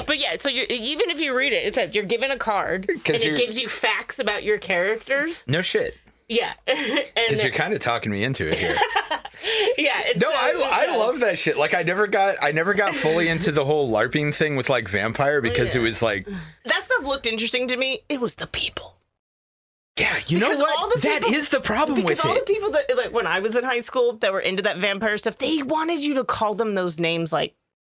But yeah, so even if you read it, it says you're given a card, and it gives you facts about your characters. No shit. Yeah. Because you're kind of talking me into it here. Yeah. I love that shit. Like, I never got fully into the whole LARPing thing with, like, Vampire because it was, like... That stuff looked interesting to me. It was the people. Yeah, you know what? That is the problem with it. Because all the people that, like, when I was in high school that were into that vampire stuff, they wanted you to call them those names, like...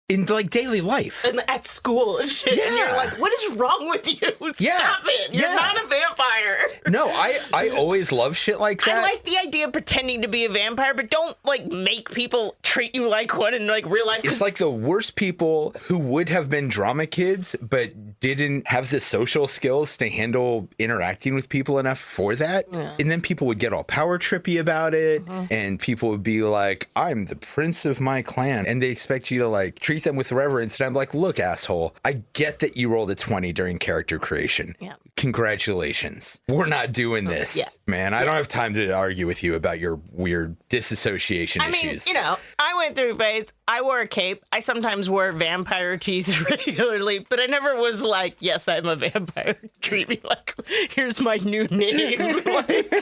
In, like, daily life. And at school and shit. Yeah. And you're like, what is wrong with you? Stop it. You're not a vampire. No, I always love shit like that. I like the idea of pretending to be a vampire, but don't, like, make people treat you like one in, like, real life. It's like the worst people who would have been drama kids, but didn't have the social skills to handle interacting with people enough for that. Yeah. And then people would get all power trippy about it. And people would be like, I'm the prince of my clan. And they expect you to, like, treat them with reverence. And I'm like, look, asshole, I get that you rolled a 20 during character creation. Yeah. Congratulations. We're not doing this, man. I don't have time to argue with you about your weird disassociation issues. I mean, you know, I went through a phase. I wore a cape. I sometimes wore vampire teeth regularly, but I never was like, yes, I'm a vampire. Treat me like, here's my new name. Like,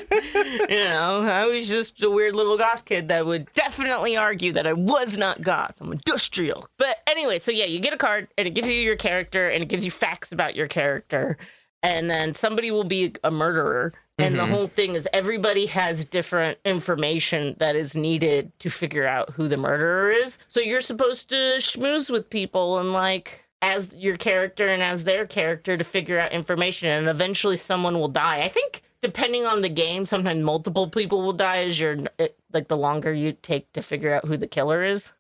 you know, I was just a weird little goth kid that would definitely argue that I was not goth. I'm industrial. But anyway, so yeah, you get a card and it gives you your character and it gives you facts about your character. And then somebody will be a murderer. And the whole thing is everybody has different information that is needed to figure out who the murderer is. So you're supposed to schmooze with people and, like, as your character and as their character to figure out information. And eventually someone will die. I think depending on the game, sometimes multiple people will die as like the longer you take to figure out who the killer is.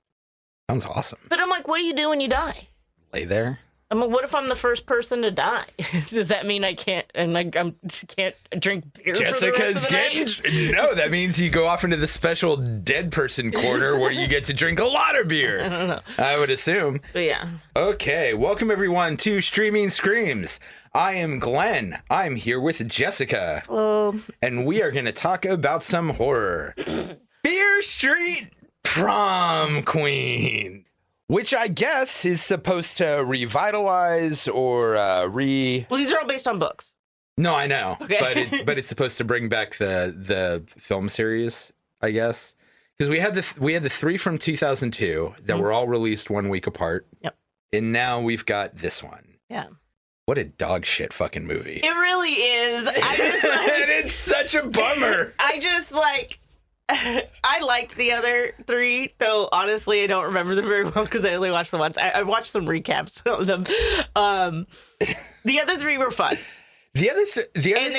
Sounds awesome. But I'm like, what do you do when you die? Lay there. I mean, what if I'm the first person to die? Does that mean I can't can't drink beer Jessica's for the rest of the night? No, that means you go off into the special dead person corner where you get to drink a lot of beer. I don't know. I would assume. But yeah. Okay, welcome everyone to Streaming Screams. I am Glenn. I'm here with Jessica. Hello. And we are going to talk about some horror. Fear Street Prom Queen. Which I guess is supposed to revitalize or Well, these are all based on books. No, I know. Okay. But it's supposed to bring back the film series, I guess. Because we had the 3 from 2002 that were all released 1 week apart. Yep. And now we've got this one. Yeah. What a dog shit fucking movie. It really is. I just and it's such a bummer. I liked the other 3, though honestly I don't remember them very well because I only watched them once. I watched some recaps of them. The other 3 were fun. The other 3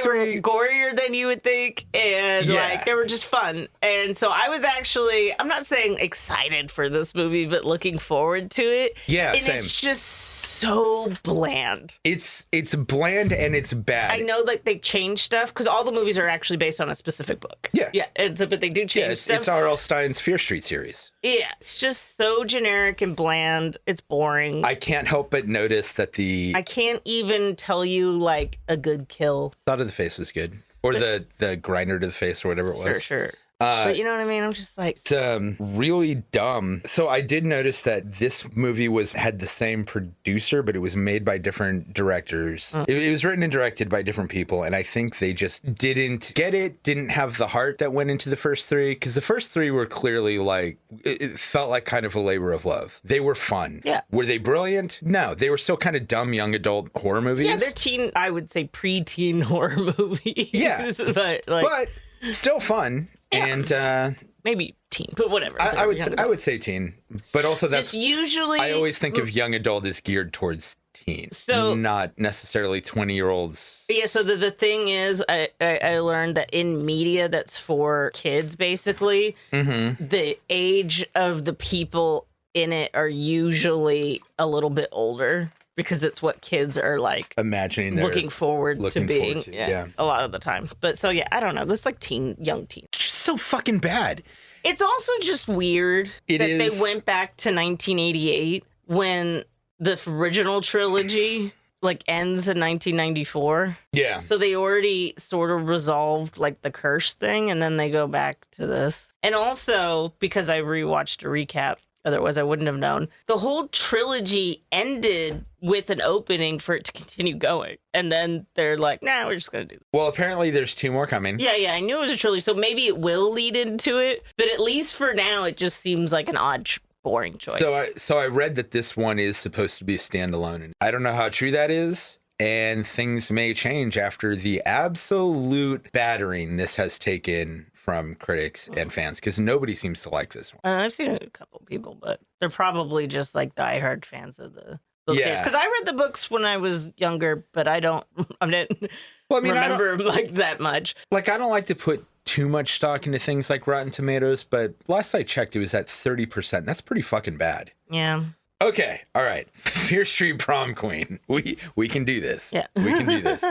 were gorier than you would think, and like they were just fun. And so I was actually, I'm not saying excited for this movie, but looking forward to it. Yeah, and same. It's just so bland. It's bland and it's bad. I know that they change stuff because all the movies are actually based on a specific book. Yeah. But they do change stuff. It's R.L. Stine's Fear Street series. Yeah, it's just so generic and bland. It's boring. I can't help but notice that I can't even tell you like a good kill. Thought of the Face was good, or the grinder to the face or whatever it was. Sure. But you know what I mean? I'm just like... It's really dumb. So I did notice that this movie had the same producer, but it was made by different directors. It was written and directed by different people, and I think they just didn't get it, didn't have the heart that went into the first 3, because the first 3 were clearly like... It felt like kind of a labor of love. They were fun. Yeah. Were they brilliant? No. They were still kind of dumb young adult horror movies. Yeah, they're I would say pre-teen horror movies. Yeah. But still fun. Yeah. And maybe teen, but whatever. I would say teen, but also that's usually. I always think of young adult as geared towards teens, so not necessarily 20-year-olds. Yeah. So the thing is, I learned that in media that's for kids, basically, the age of the people in it are usually a little bit older. Because it's what kids are like imagining, looking forward to being, yeah, a lot of the time. But so yeah, I don't know. This like young teen. It's just so fucking bad. It's also just weird they went back to 1988 when the original trilogy like ends in 1994. Yeah. So they already sort of resolved like the curse thing, and then they go back to this. And also because I rewatched a recap Otherwise, I wouldn't have known. The whole trilogy ended with an opening for it to continue going. And then they're like, nah, we're just going to do this. Well, apparently there's 2 more coming. Yeah, I knew it was a trilogy. So maybe it will lead into it. But at least for now, it just seems like an odd, boring choice. So I read that this one is supposed to be standalone. And I don't know how true that is. And things may change after the absolute battering this has taken from critics and fans, because nobody seems to like this one. I've seen a couple people, but they're probably just like diehard fans of the book series. Because I read the books when I was younger, but I didn't remember like that much. Like, I don't like to put too much stock into things like Rotten Tomatoes, but last I checked, it was at 30%. That's pretty fucking bad. Yeah. Okay, all right. Fear Street Prom Queen. We can do this. Yeah. We can do this.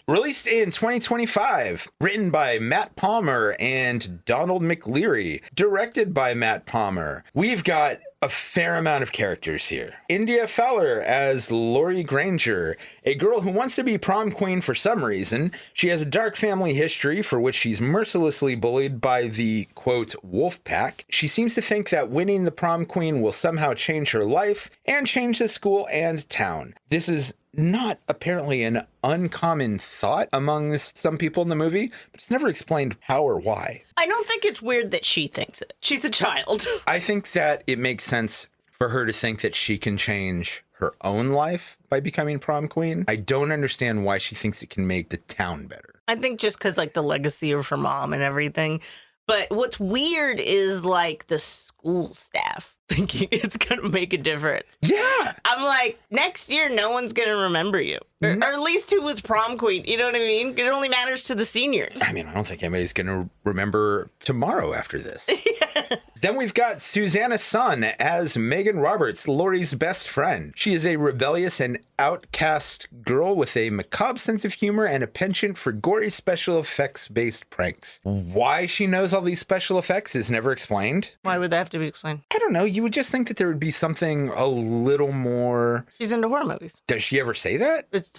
Released in 2025, written by Matt Palmer and Donald McLeary, directed by Matt Palmer. We've got a fair amount of characters here. India Fowler as Laurie Granger, a girl who wants to be prom queen for some reason. She has a dark family history for which she's mercilessly bullied by the, quote, wolf pack. She seems to think that winning the prom queen will somehow change her life and change the school and town. This is not apparently an uncommon thought among some people in the movie, but it's never explained how or why. I don't think it's weird that she thinks it. She's a child. I think that it makes sense for her to think that she can change her own life by becoming prom queen. I don't understand why she thinks it can make the town better. I think just because, like, the legacy of her mom and everything. But what's weird is, like, the school staff thinking it's going to make a difference. Yeah. I'm like, next year, no one's going to remember you. Or at least who was prom queen. You know what I mean? It only matters to the seniors. I mean, I don't think anybody's going to remember tomorrow after this. Yeah. Then we've got Susanna Sun as Megan Roberts, Laurie's best friend. She is a rebellious and outcast girl with a macabre sense of humor and a penchant for gory special effects-based pranks. Why she knows all these special effects is never explained. Why would that have to be explained? I don't know. You would just think that there would be something a little more... She's into horror movies. Does she ever say that? It's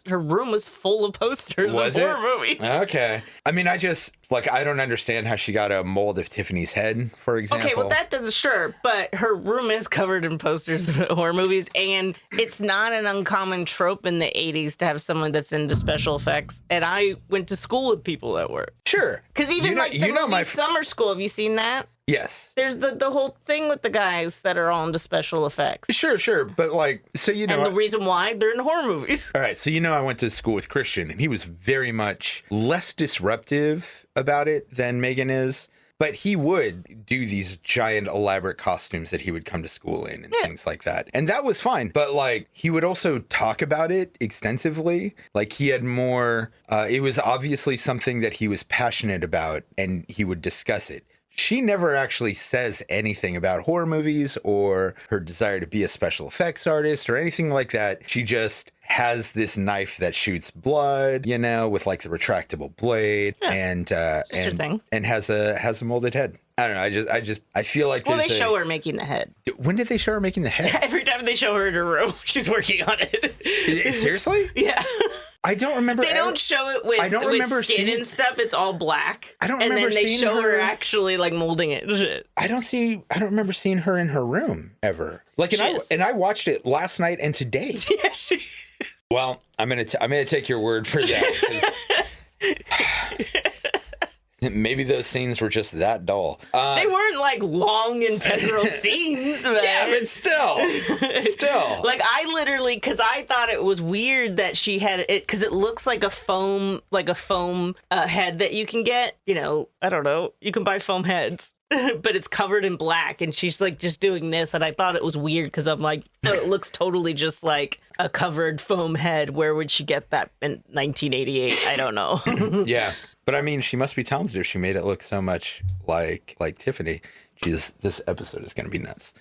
her room was full of posters of horror movies. Okay. I mean, I don't understand how she got a mold of Tiffany's head, for example. Okay, well, that doesn't, sure, but her room is covered in posters of horror movies, and it's not an uncommon trope in the 80s to have someone that's into special effects, and I went to school with people that were. Sure. Because even the movie Summer School, have you seen that? Yes. There's the whole thing with the guys that are all into special effects. Sure. But And the reason why, they're in horror movies. All right. So, I went to school with Christian, and he was very much less disruptive about it than Megan is. But he would do these giant elaborate costumes that he would come to school in and things like that. And that was fine. But he would also talk about it extensively. Like he had more, it was obviously something that he was passionate about and he would discuss it. She never actually says anything about horror movies or her desire to be a special effects artist or anything like that. She just has this knife that shoots blood, with the retractable blade and has a molded head. I don't know. I feel like they show her making the head. When did they show her making the head? Every time they show her in her room, she's working on it. Seriously? Yeah. I don't remember. They don't show it with skin and stuff. It's all black. I don't remember. And then they show her actually molding it. Shit. I don't remember seeing her in her room ever. I watched it last night and today. Yeah, she is. Well, I'm gonna take your word for that. Maybe those scenes were just that dull. They weren't long integral scenes, man. Yeah, but still. I literally, because I thought it was weird that she had it, because it looks like a foam head that you can get. I don't know. You can buy foam heads. But it's covered in black, and she's just doing this, and I thought it was weird because I'm like, oh, it looks totally just like a covered foam head. Where would she get that in 1988? I don't know. Yeah, but I mean, she must be talented if she made it look so much like Tiffany. This episode is going to be nuts.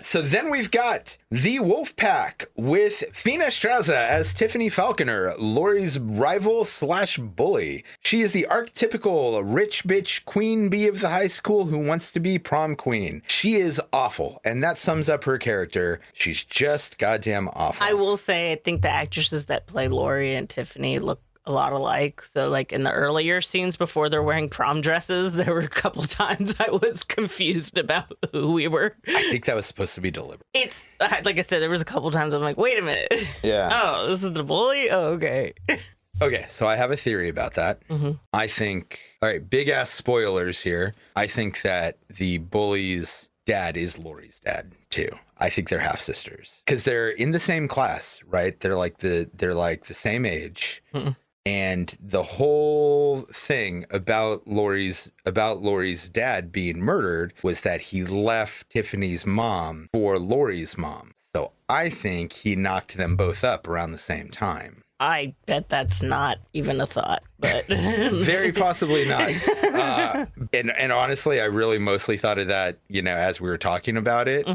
So then we've got the Wolf Pack with Fina Strauza as Tiffany Falconer, Laurie's rival / bully. She is the archetypical rich bitch queen bee of the high school who wants to be prom queen. She is awful, and that sums up her character. She's just goddamn awful. I will say, I think the actresses that play Laurie and Tiffany look a lot alike. So, like, in the earlier scenes before they're wearing prom dresses, there were a couple times I was confused about who we were. I think that was supposed to be deliberate. It's, like I said, there was a couple times I'm like, wait a minute. Yeah. Oh, this is the bully? Oh, okay. Okay, so I have a theory about that. I think, all right, big ass spoilers here. I think that the bully's dad is Laurie's dad too. I think they're half sisters because they're in the same class, right? They're like the same age. And the whole thing about Laurie's dad being murdered was that he left Tiffany's mom for Laurie's mom. So I think he knocked them both up around the same time. I bet that's not even a thought, but Very possibly not. And honestly, I really mostly thought of that, you know, as we were talking about it.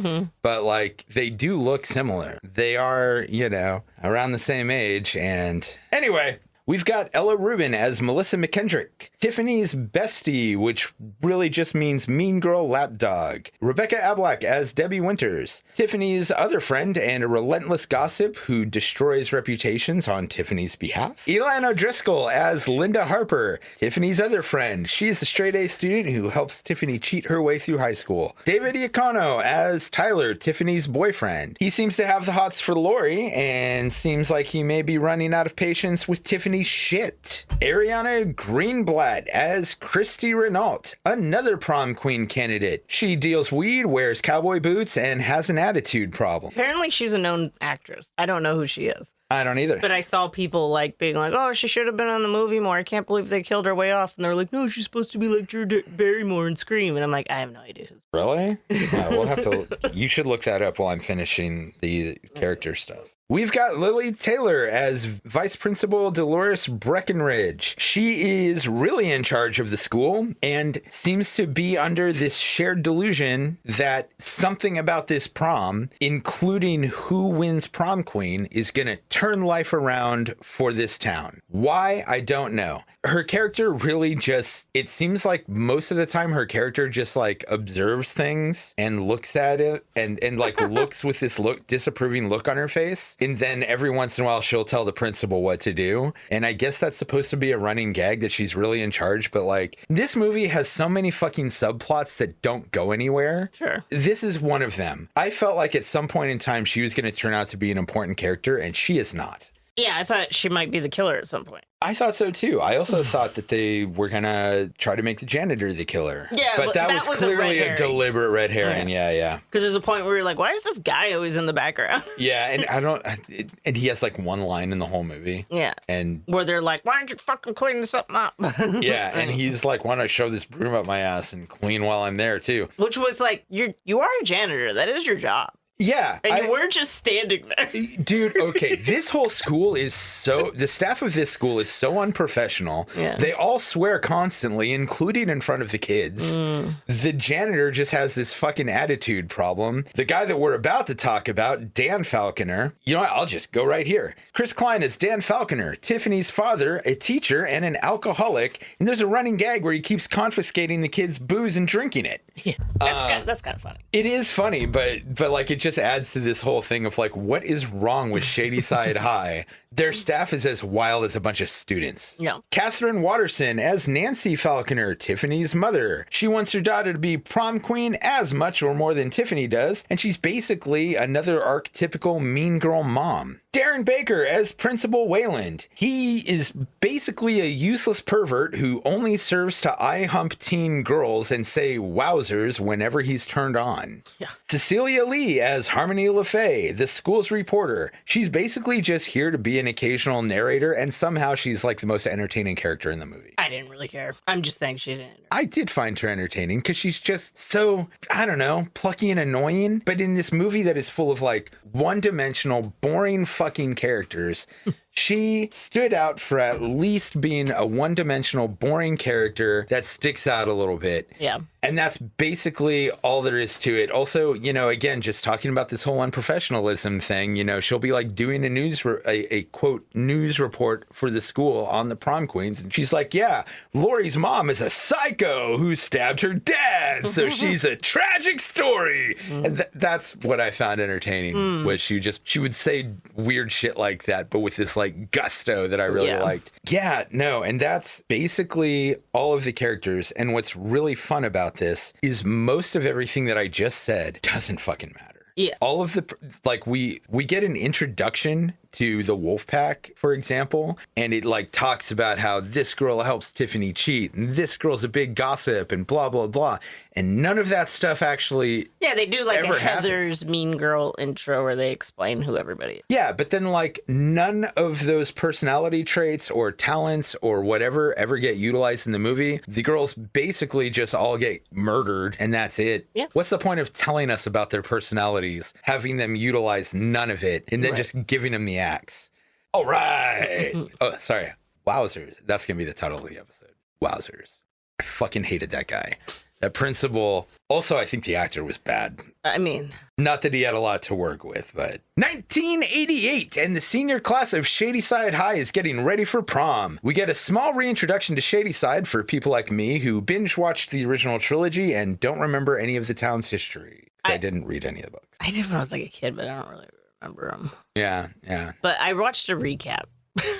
But like, they do look similar. They are, you know, around the same age. And anyway, we've got Ella Rubin as Melissa McKendrick, Tiffany's bestie, which really just means mean girl lapdog, Rebecca Ablack as Debbie Winters, Tiffany's other friend and a relentless gossip who destroys reputations on Tiffany's behalf, Elan O'Driscoll as Linda Harper, Tiffany's other friend. She's a straight-A student who helps Tiffany cheat her way through high school, David Iacono as Tyler, Tiffany's boyfriend. He seems to have the hots for Laurie and seems like he may be running out of patience with Tiffany shit. Ariana Greenblatt as Christy Renault, another prom queen candidate. She deals weed, wears cowboy boots, and has an attitude problem. apparently she's a known actress. I don't know who she is. I don't either. But I saw people like being like, oh, she should have been on the movie more. I can't believe they killed her way off. And they're like, no, she's supposed to be like Drew Barrymore and Scream. And I'm like, I have no idea. Really? We'll have to. You should look that up while I'm finishing the character stuff. We've got Lily Taylor as Vice Principal Dolores Breckenridge. She is really in charge of the school and seems to be under this shared delusion that something about this prom, including who wins prom queen, is going to turn life around for this town. Why? I don't know. Her character really just, it seems like most of the time her character just like observes things and looks at it and like looks with this disapproving look on her face. And then every once in a while, she'll tell the principal what to do. And I guess that's supposed to be a running gag that she's really in charge. But like, this movie has so many fucking subplots that don't go anywhere. Sure. This is one of them. I felt like at some point in time, she was going to turn out to be an important character, and she is not. Yeah, I thought she might be the killer at some point. I thought so too. I also thought that they were gonna try to make the janitor the killer. Yeah, but that was clearly a deliberate red herring. Yeah. Because there's a point where you're like, why is this guy always in the background? Yeah, and and he has like one line in the whole movie. Yeah. And where they're like, why don't you fucking clean this up? Yeah, and he's like, why don't I shove this broom up my ass and clean while I'm there too? Which was like, you are a janitor. That is your job. Yeah. And you weren't just standing there. Dude, okay. This whole school is the staff of this school is so unprofessional. Yeah. They all swear constantly, including in front of the kids. The janitor just has this fucking attitude problem. The guy that we're about to talk about, Dan Falconer, you know what? I'll just go right here. Chris Klein is Dan Falconer, Tiffany's father, a teacher, and an alcoholic. And there's a running gag where he keeps confiscating the kids' booze and drinking it. Yeah. That's kind of funny. It is funny, but like it just adds to this whole thing of like, what is wrong with Shadyside High? Their staff is as wild as a bunch of students. Yeah. Catherine Watterson as Nancy Falconer, Tiffany's mother. She wants her daughter to be prom queen as much or more than Tiffany does, and she's basically another archetypical mean girl mom. Darren Baker as Principal Wayland. He is basically a useless pervert who only serves to eye hump teen girls and say wowsers whenever he's turned on. Yeah. Cecilia Lee as Harmony LaFay, the school's reporter. She's basically just here to be an occasional narrator, and somehow she's like the most entertaining character in the movie. I didn't really care. I'm just saying she didn't. I did find her entertaining because she's just so, I don't know, plucky and annoying. But in this movie that is full of like one-dimensional, boring fucking characters, she stood out for at least being a one-dimensional, boring character that sticks out a little bit. Yeah. And that's basically all there is to it. Also, again, just talking about this whole unprofessionalism thing, she'll be like doing a quote news report for the school on the prom queens. And she's like, yeah, Lori's mom is a psycho who stabbed her dad. So she's a tragic story. And that's what I found entertaining, was she would say weird shit like that, but with this like gusto that I really liked. Yeah, no. And that's basically all of the characters. And what's really fun about this is most of everything that I just said doesn't fucking matter. Yeah. All of the, like, we get an introduction to the Wolfpack, for example, and it like talks about how this girl helps Tiffany cheat and this girl's a big gossip and blah, blah, blah. And none of that stuff actually they do like ever a Heather's Mean Girl intro where they explain who everybody is. Yeah, but then like none of those personality traits or talents or whatever ever get utilized in the movie. The girls basically just all get murdered and that's it. Yeah. What's the point of telling us about their personalities, having them utilize none of it, and then just giving them the axe? All right. Oh, sorry. Wowsers. That's going to be the title of the episode. Wowsers. I fucking hated that guy. That principal. Also, I think the actor was bad. I mean, not that he had a lot to work with, but 1988, and the senior class of Shadyside High is getting ready for prom. We get a small reintroduction to Shadyside for people like me who binge watched the original trilogy and don't remember any of the town's history. I didn't read any of the books. I did when I was like a kid, but I don't really remember them. Yeah. But I watched a recap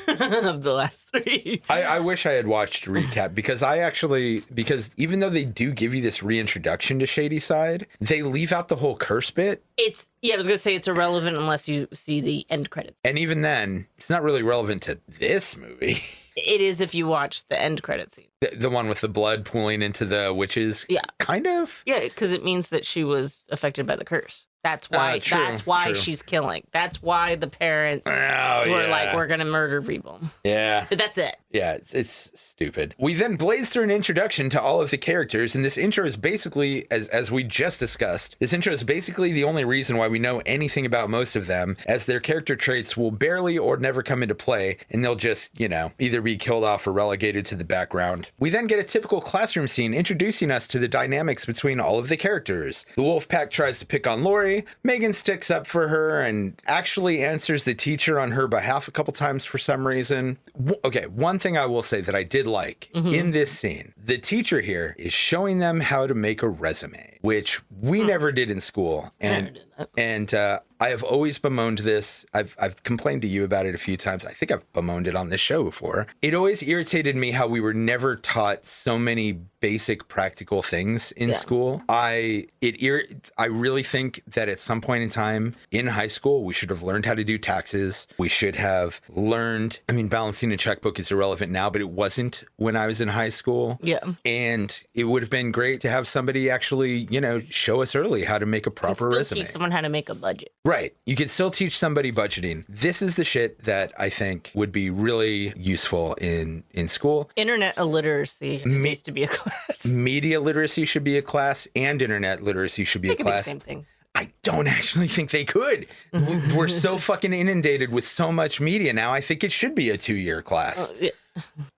of the last three. I wish I had watched a recap because because even though they do give you this reintroduction to Shadyside, they leave out the whole curse bit. I was going to say it's irrelevant unless you see the end credits. And even then, it's not really relevant to this movie. It is if you watch the end credit scene. The one with the blood pooling into the witches? Yeah. Kind of? Yeah, because it means that she was affected by the curse. That's why. That's why she's killing. That's why the parents were like, "We're gonna murder people." Yeah, but that's it. Yeah, it's stupid. We then blaze through an introduction to all of the characters, and this intro is basically, as we just discussed, this intro is basically the only reason why we know anything about most of them, as their character traits will barely or never come into play, and they'll just, either be killed off or relegated to the background. We then get a typical classroom scene introducing us to the dynamics between all of the characters. The Wolfpack tries to pick on Lori. Megan sticks up for her and actually answers the teacher on her behalf a couple times for some reason. Okay, one thing I will say that I did like in this scene, the teacher here is showing them how to make a resume, which we never did in school. And I have always bemoaned this. I've complained to you about it a few times. I think I've bemoaned it on this show before. It always irritated me how we were never taught so many basic practical things in school. I really think that at some point in time in high school, we should have learned how to do taxes. We should have learned, balancing a checkbook is irrelevant now, but it wasn't when I was in high school. Yeah. And it would have been great to have somebody actually, show us early how to make a proper resume. Teach someone how to make a budget. Right. You could still teach somebody budgeting. This is the shit that I think would be really useful in school. Internet illiteracy needs to be a class. Media literacy should be a class, and internet literacy should be a class. Be the same thing. I don't actually think they could. We're so fucking inundated with so much media now. I think it should be a 2-year class.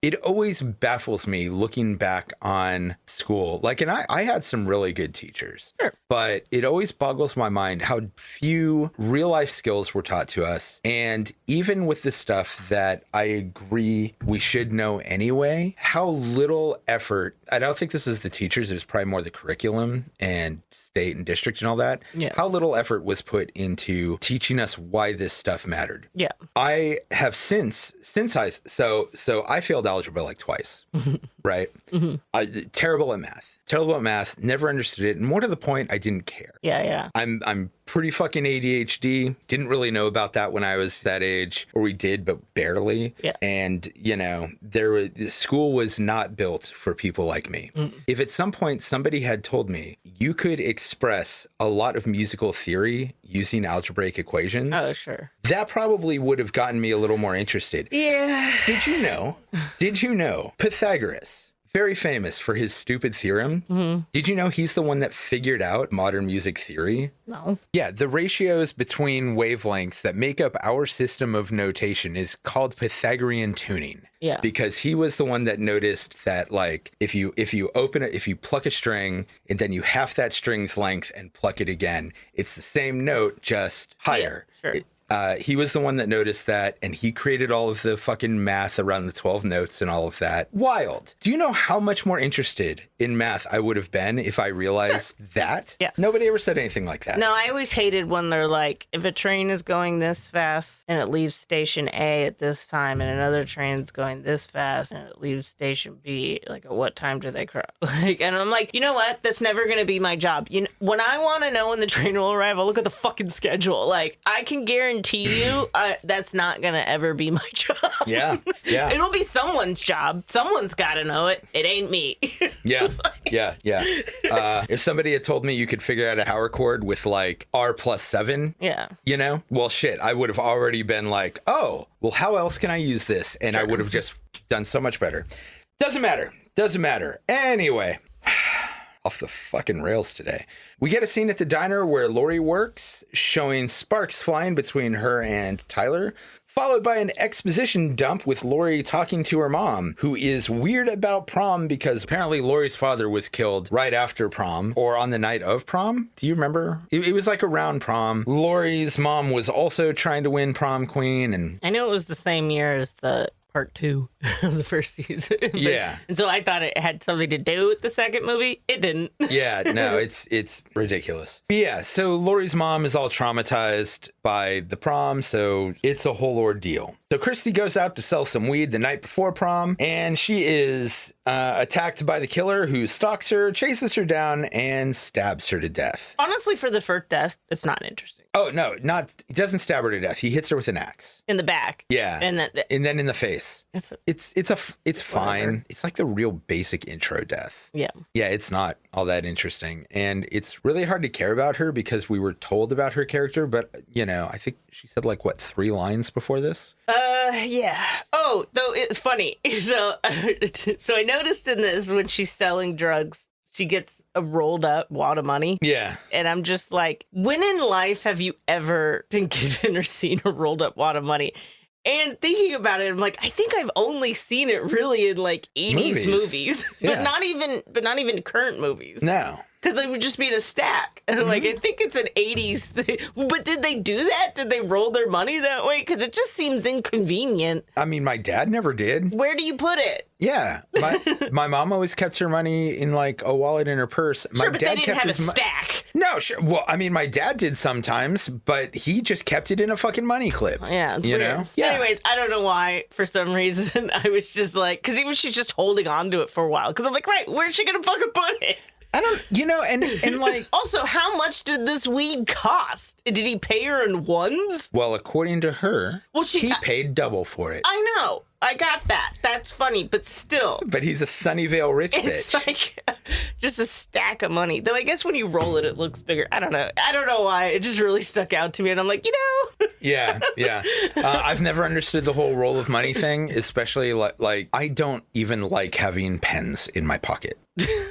It always baffles me looking back on school. And I had some really good teachers, but it always boggles my mind how few real life skills were taught to us. And even with the stuff that I agree we should know anyway, how little effort, I don't think this is the teachers, it was probably more the curriculum and state and district and all that. Yeah. How little effort was put into teaching us why this stuff mattered. Yeah. I have since I failed algebra like twice, right? Terrible at math, never understood it. And more to the point, I didn't care. Yeah. I'm pretty fucking ADHD. Didn't really know about that when I was that age, or we did, but barely. Yeah. And, school was not built for people like me. If at some point somebody had told me you could express a lot of musical theory using algebraic equations. Oh, sure. That probably would have gotten me a little more interested. Yeah. Did you know Pythagoras, very famous for his stupid theorem. Did you know he's the one that figured out modern music theory? No. Yeah, the ratios between wavelengths that make up our system of notation is called Pythagorean tuning. Yeah. Because he was the one that noticed that, like, if you open it, if you pluck a string and then you half that string's length and pluck it again, it's the same note, just higher. Yeah, sure. He was the one that noticed that, and he created all of the fucking math around the 12 notes and all of that. Wild. Do you know how much more interested in math I would have been if I realized that? Yeah. Nobody ever said anything like that. No, I always hated when they're like, if a train is going this fast and it leaves station A at this time, and another train's going this fast and it leaves station B, like, at what time do they cross? Like, and I'm like, you know what? That's never going to be my job. You know, when I want to know when the train will arrive, I'll look at the fucking schedule. Like, I can guarantee you that's not going to ever be my job. Yeah. Yeah. It'll be someone's job. Someone's got to know it. It ain't me. Yeah. Yeah. Yeah. If somebody had told me you could figure out a power chord with like R+7, Yeah. you know, well, shit, I would have already been like, oh, well, how else can I use this? And I would have just done so much better. Doesn't matter. Doesn't matter. Anyway. Off the fucking rails today. We get a scene at the diner where Lori works, showing sparks flying between her and Tyler, followed by an exposition dump with Lori talking to her mom, who is weird about prom because apparently Lori's father was killed right after prom or on the night of prom. Do you remember? It was like around prom. Lori's mom was also trying to win prom queen, and I knew it was the same year as the part 2 of the first season. Yeah. And so I thought it had something to do with the second movie. It didn't. Yeah, no, it's ridiculous. But yeah, so Lori's mom is all traumatized by the prom, so it's a whole ordeal. So Christy goes out to sell some weed the night before prom, and she is attacked by the killer, who stalks her, chases her down, and stabs her to death. Honestly, for the first death, it's not interesting. Oh, no, he doesn't stab her to death. He hits her with an axe. In the back. Yeah. And then in the face. It's fine. It's like the real basic intro death. Yeah. Yeah, it's not all that interesting. And it's really hard to care about her because we were told about her character, but, you know, I think she said, like, what, 3 lines before this? Yeah. Oh, though it's funny. So I noticed in this, when she's selling drugs, she gets a rolled up wad of money. Yeah. And I'm just like, when in life have you ever been given or seen a rolled up wad of money? And thinking about it, I'm like, I think I've only seen it really in like 80s movies. Yeah. but not even current movies. No. Because they would just be in a stack. And I'm like, I think it's an 80s thing. But did they do that? Did they roll their money that way? Because it just seems inconvenient. I mean, my dad never did. Where do you put it? Yeah. My mom always kept her money in like a wallet in her purse. My Sure, but dad they didn't kept have his a stack. No, sure. Well, I mean, my dad did sometimes, but he just kept it in a fucking money clip. Yeah, it's you weird. know? Yeah. Anyways, I don't know why, for some reason, I was just like, because even she's just holding on to it for a while. Because I'm like, right, where's she going to fucking put it? I don't, you know, and like. Also, how much did this weed cost? Did he pay her in ones? Well, according to her, he paid double for it. I know. I got that. That's funny, but still. But he's a Sunnyvale rich It's bitch. like just a stack of money. Though I guess when you roll it, it looks bigger. I don't know. I don't know why. It just really stuck out to me. And I'm like, you know. Yeah. I've never understood the whole roll of money thing, especially like I don't even like having pens in my pocket.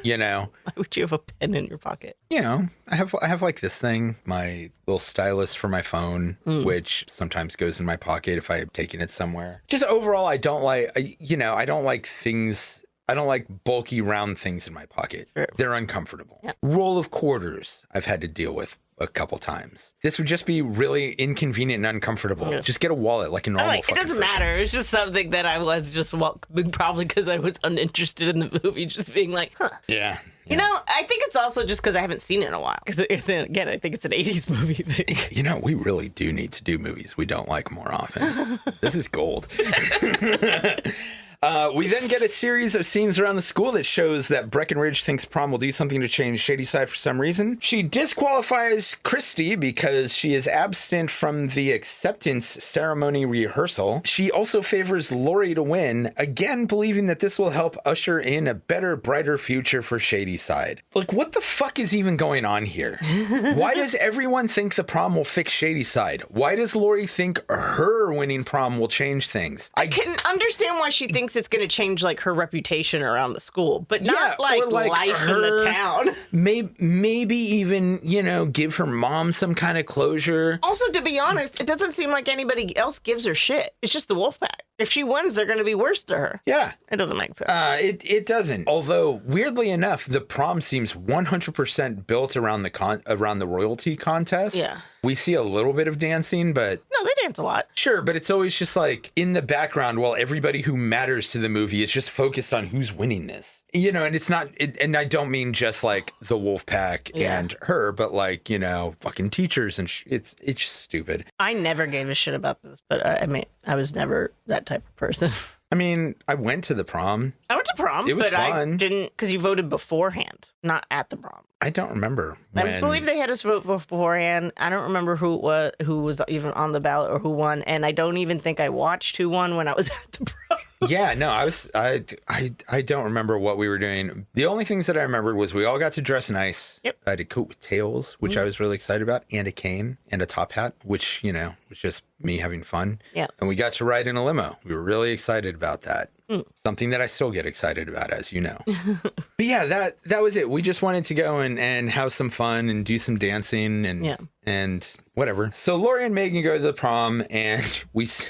You know? Why would you have a pen in your pocket? You know, I have like this thing, my little stylus for my phone, which sometimes goes in my pocket if I'm taking it somewhere. Just overall, I don't like things. I don't like bulky round things in my pocket. Sure. They're uncomfortable. Yeah. Roll of quarters I've had to deal with a couple times. This would just be really inconvenient and uncomfortable. Yeah. Just get a wallet like a normal It doesn't person. matter. It's just something that I was just probably because I was uninterested in the movie, just being like, huh. Yeah. You know, I think it's also just because I haven't seen it in a while. Because again, I think it's an 80s movie thing. You know, we really do need to do movies we don't like more often. This is gold. We then get a series of scenes around the school that shows that Breckenridge thinks Prom will do something to change Shadyside for some reason. She disqualifies Christy because she is absent from the acceptance ceremony rehearsal. She also favors Lori to win, again believing that this will help usher in a better, brighter future for Shadyside. Like, what the fuck is even going on here? Why does everyone think the prom will fix Shadyside? Why does Lori think her winning prom will change things? I can understand why she thinks thinks it's going to change like her reputation around the school, but not or, life in the town. Maybe even, give her mom some kind of closure. Also, to be honest, it doesn't seem like anybody else gives her shit. It's just the Wolfpack. If she wins, they're going to be worse to her. Yeah. It doesn't make sense. It doesn't. Although, weirdly enough, the prom seems 100% built around the royalty contest. Yeah. We see a little bit of dancing, but... No, they dance a lot. Sure, but it's always just like in the background while everybody who matters to the movie is just focused on who's winning this. And it's not... and I don't mean just like the Wolfpack and her, but like, fucking teachers and it's just stupid. I never gave a shit about this, but I was never that type of person. I mean, I went to the prom. I went to prom, it was but fun. I didn't, because you voted beforehand, not at the prom. I don't remember. I believe they had us vote beforehand. I don't remember who was even on the ballot or who won, and I don't even think I watched who won when I was at the prom. Yeah, no, I don't remember what we were doing. The only things that I remembered was we all got to dress nice. Yep. I had a coat with tails, which I was really excited about, and a cane and a top hat, which, was just me having fun. Yeah. And we got to ride in a limo. We were really excited about that. Something that I still get excited about, as you know. But yeah, that was it. We just wanted to go and have some fun and do some dancing and whatever. So Lori and Megan go to the prom, and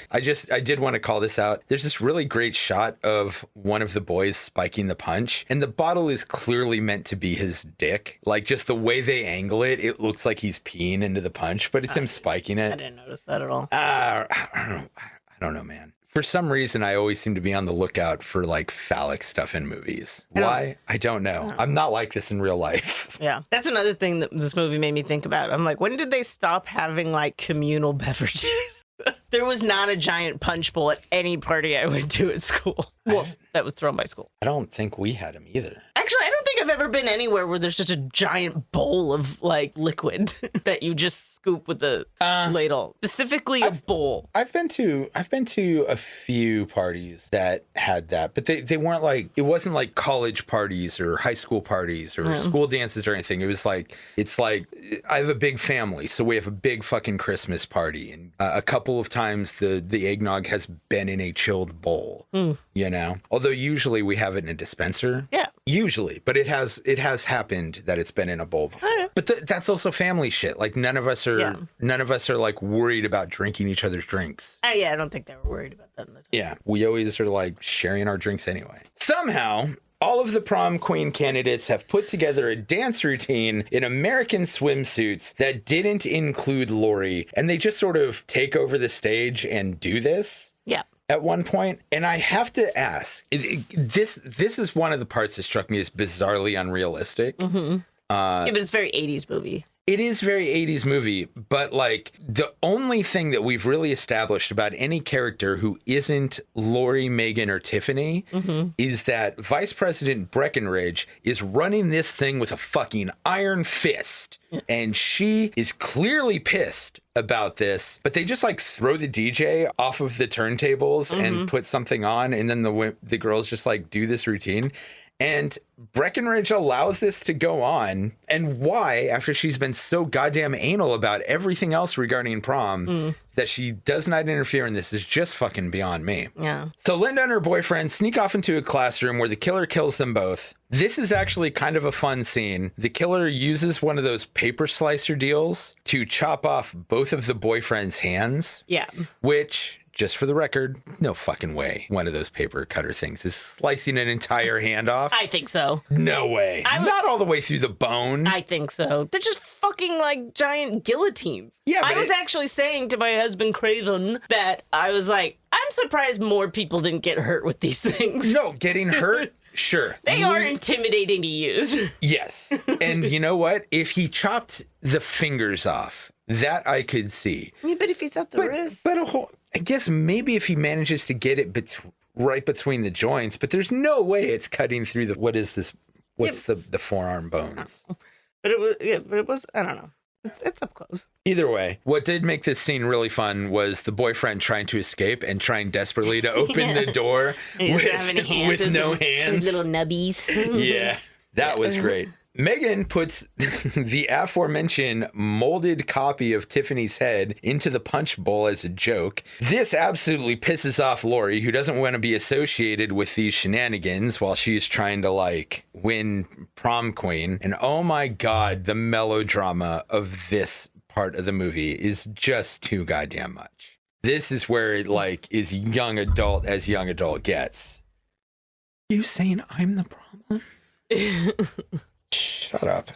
I did want to call this out. There's this really great shot of one of the boys spiking the punch, and the bottle is clearly meant to be his dick. Like, just the way they angle it, it looks like he's peeing into the punch, but it's him spiking it. I didn't notice that at all. I don't know, man. For some reason, I always seem to be on the lookout for like phallic stuff in movies. Why? I don't know. I'm not like this in real life. Yeah. That's another thing that this movie made me think about. I'm like, when did they stop having like communal beverages? There was not a giant punch bowl at any party I went to at school. Well, that was thrown by school. I don't think we had them either. Actually, I don't think I've ever been anywhere where there's just a giant bowl of like liquid that you just scoop with a ladle. Specifically a bowl. I've been to a few parties that had that, but they weren't like, it wasn't like college parties or high school parties or school dances or anything. It was like, it's like, I have a big family, so we have a big fucking Christmas party, and a couple of times the eggnog has been in a chilled bowl, although usually we have it in a dispenser. Yeah. Usually, but it has happened that it's been in a bowl before. But that's also family shit. Like none of us are like worried about drinking each other's drinks. I don't think they were worried about that in the time. Yeah, we always are like sharing our drinks anyway. Somehow, all of the prom queen candidates have put together a dance routine in American swimsuits that didn't include Lori, and they just sort of take over the stage and do this. Yeah. At one point, and I have to ask, this is one of the parts that struck me as bizarrely unrealistic. Mm-hmm. But it's a very 80s movie. It is very 80s movie, but like the only thing that we've really established about any character who isn't Lori, Megan, or Tiffany is that Vice President Breckenridge is running this thing with a fucking iron fist. And she is clearly pissed about this, but they just like throw the DJ off of the turntables and put something on, and then the girls just like do this routine. And Breckenridge allows this to go on. And why, after she's been so goddamn anal about everything else regarding prom, that she does not interfere in this is just fucking beyond me. Yeah. So Linda and her boyfriend sneak off into a classroom where the killer kills them both. This is actually kind of a fun scene. The killer uses one of those paper slicer deals to chop off both of the boyfriend's hands. Yeah. Which... just for the record, no fucking way one of those paper cutter things is slicing an entire hand off. I think so. No way. Not all the way through the bone. I think so. They're just fucking like giant guillotines. Yeah, I was actually saying to my husband Craven that I was like, I'm surprised more people didn't get hurt with these things. No, getting hurt? Sure. They are intimidating to use. Yes. And you know what? If he chopped the fingers off, that I could see. Yeah, but if he's at the wrist. But I guess maybe if he manages to get it right between the joints, but there's no way it's cutting through the forearm bones. But it was, I don't know. It's up close. Either way, what did make this scene really fun was the boyfriend trying to escape and trying desperately to open the door with no hands. Little nubbies. Yeah, that was great. Megan puts the aforementioned molded copy of Tiffany's head into the punch bowl as a joke. This absolutely pisses off Lori, who doesn't want to be associated with these shenanigans while she's trying to like win prom queen. And oh my God, the melodrama of this part of the movie is just too goddamn much. This is where it like is young adult as young adult gets. You saying I'm the problem? Shut up.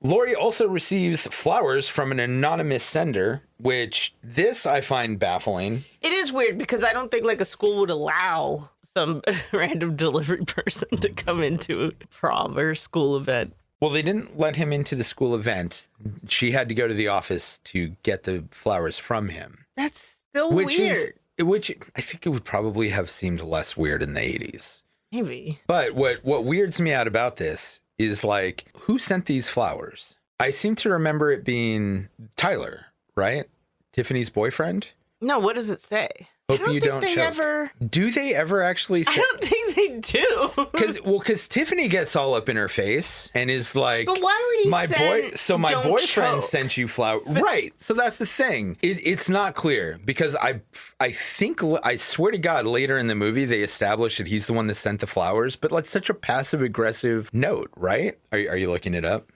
Lori also receives flowers from an anonymous sender, which this I find baffling. It is weird because I don't think like a school would allow some random delivery person to come into a prom or school event. Well, they didn't let him into the school event. She had to go to the office to get the flowers from him. That's still weird. Which I think it would probably have seemed less weird in the 80s. Maybe. But what weirds me out about this is like, who sent these flowers? I seem to remember it being Tyler, right? Tiffany's boyfriend? No, what does it say? Hope you don't choke. Do they ever actually say? I don't think they do. Because Tiffany gets all up in her face and is like, but why would he my boyfriend choke? sent you flowers. Right. So that's the thing. It's not clear because I swear to God, later in the movie, they establish that he's the one that sent the flowers, but like such a passive aggressive note, right? Are you looking it up?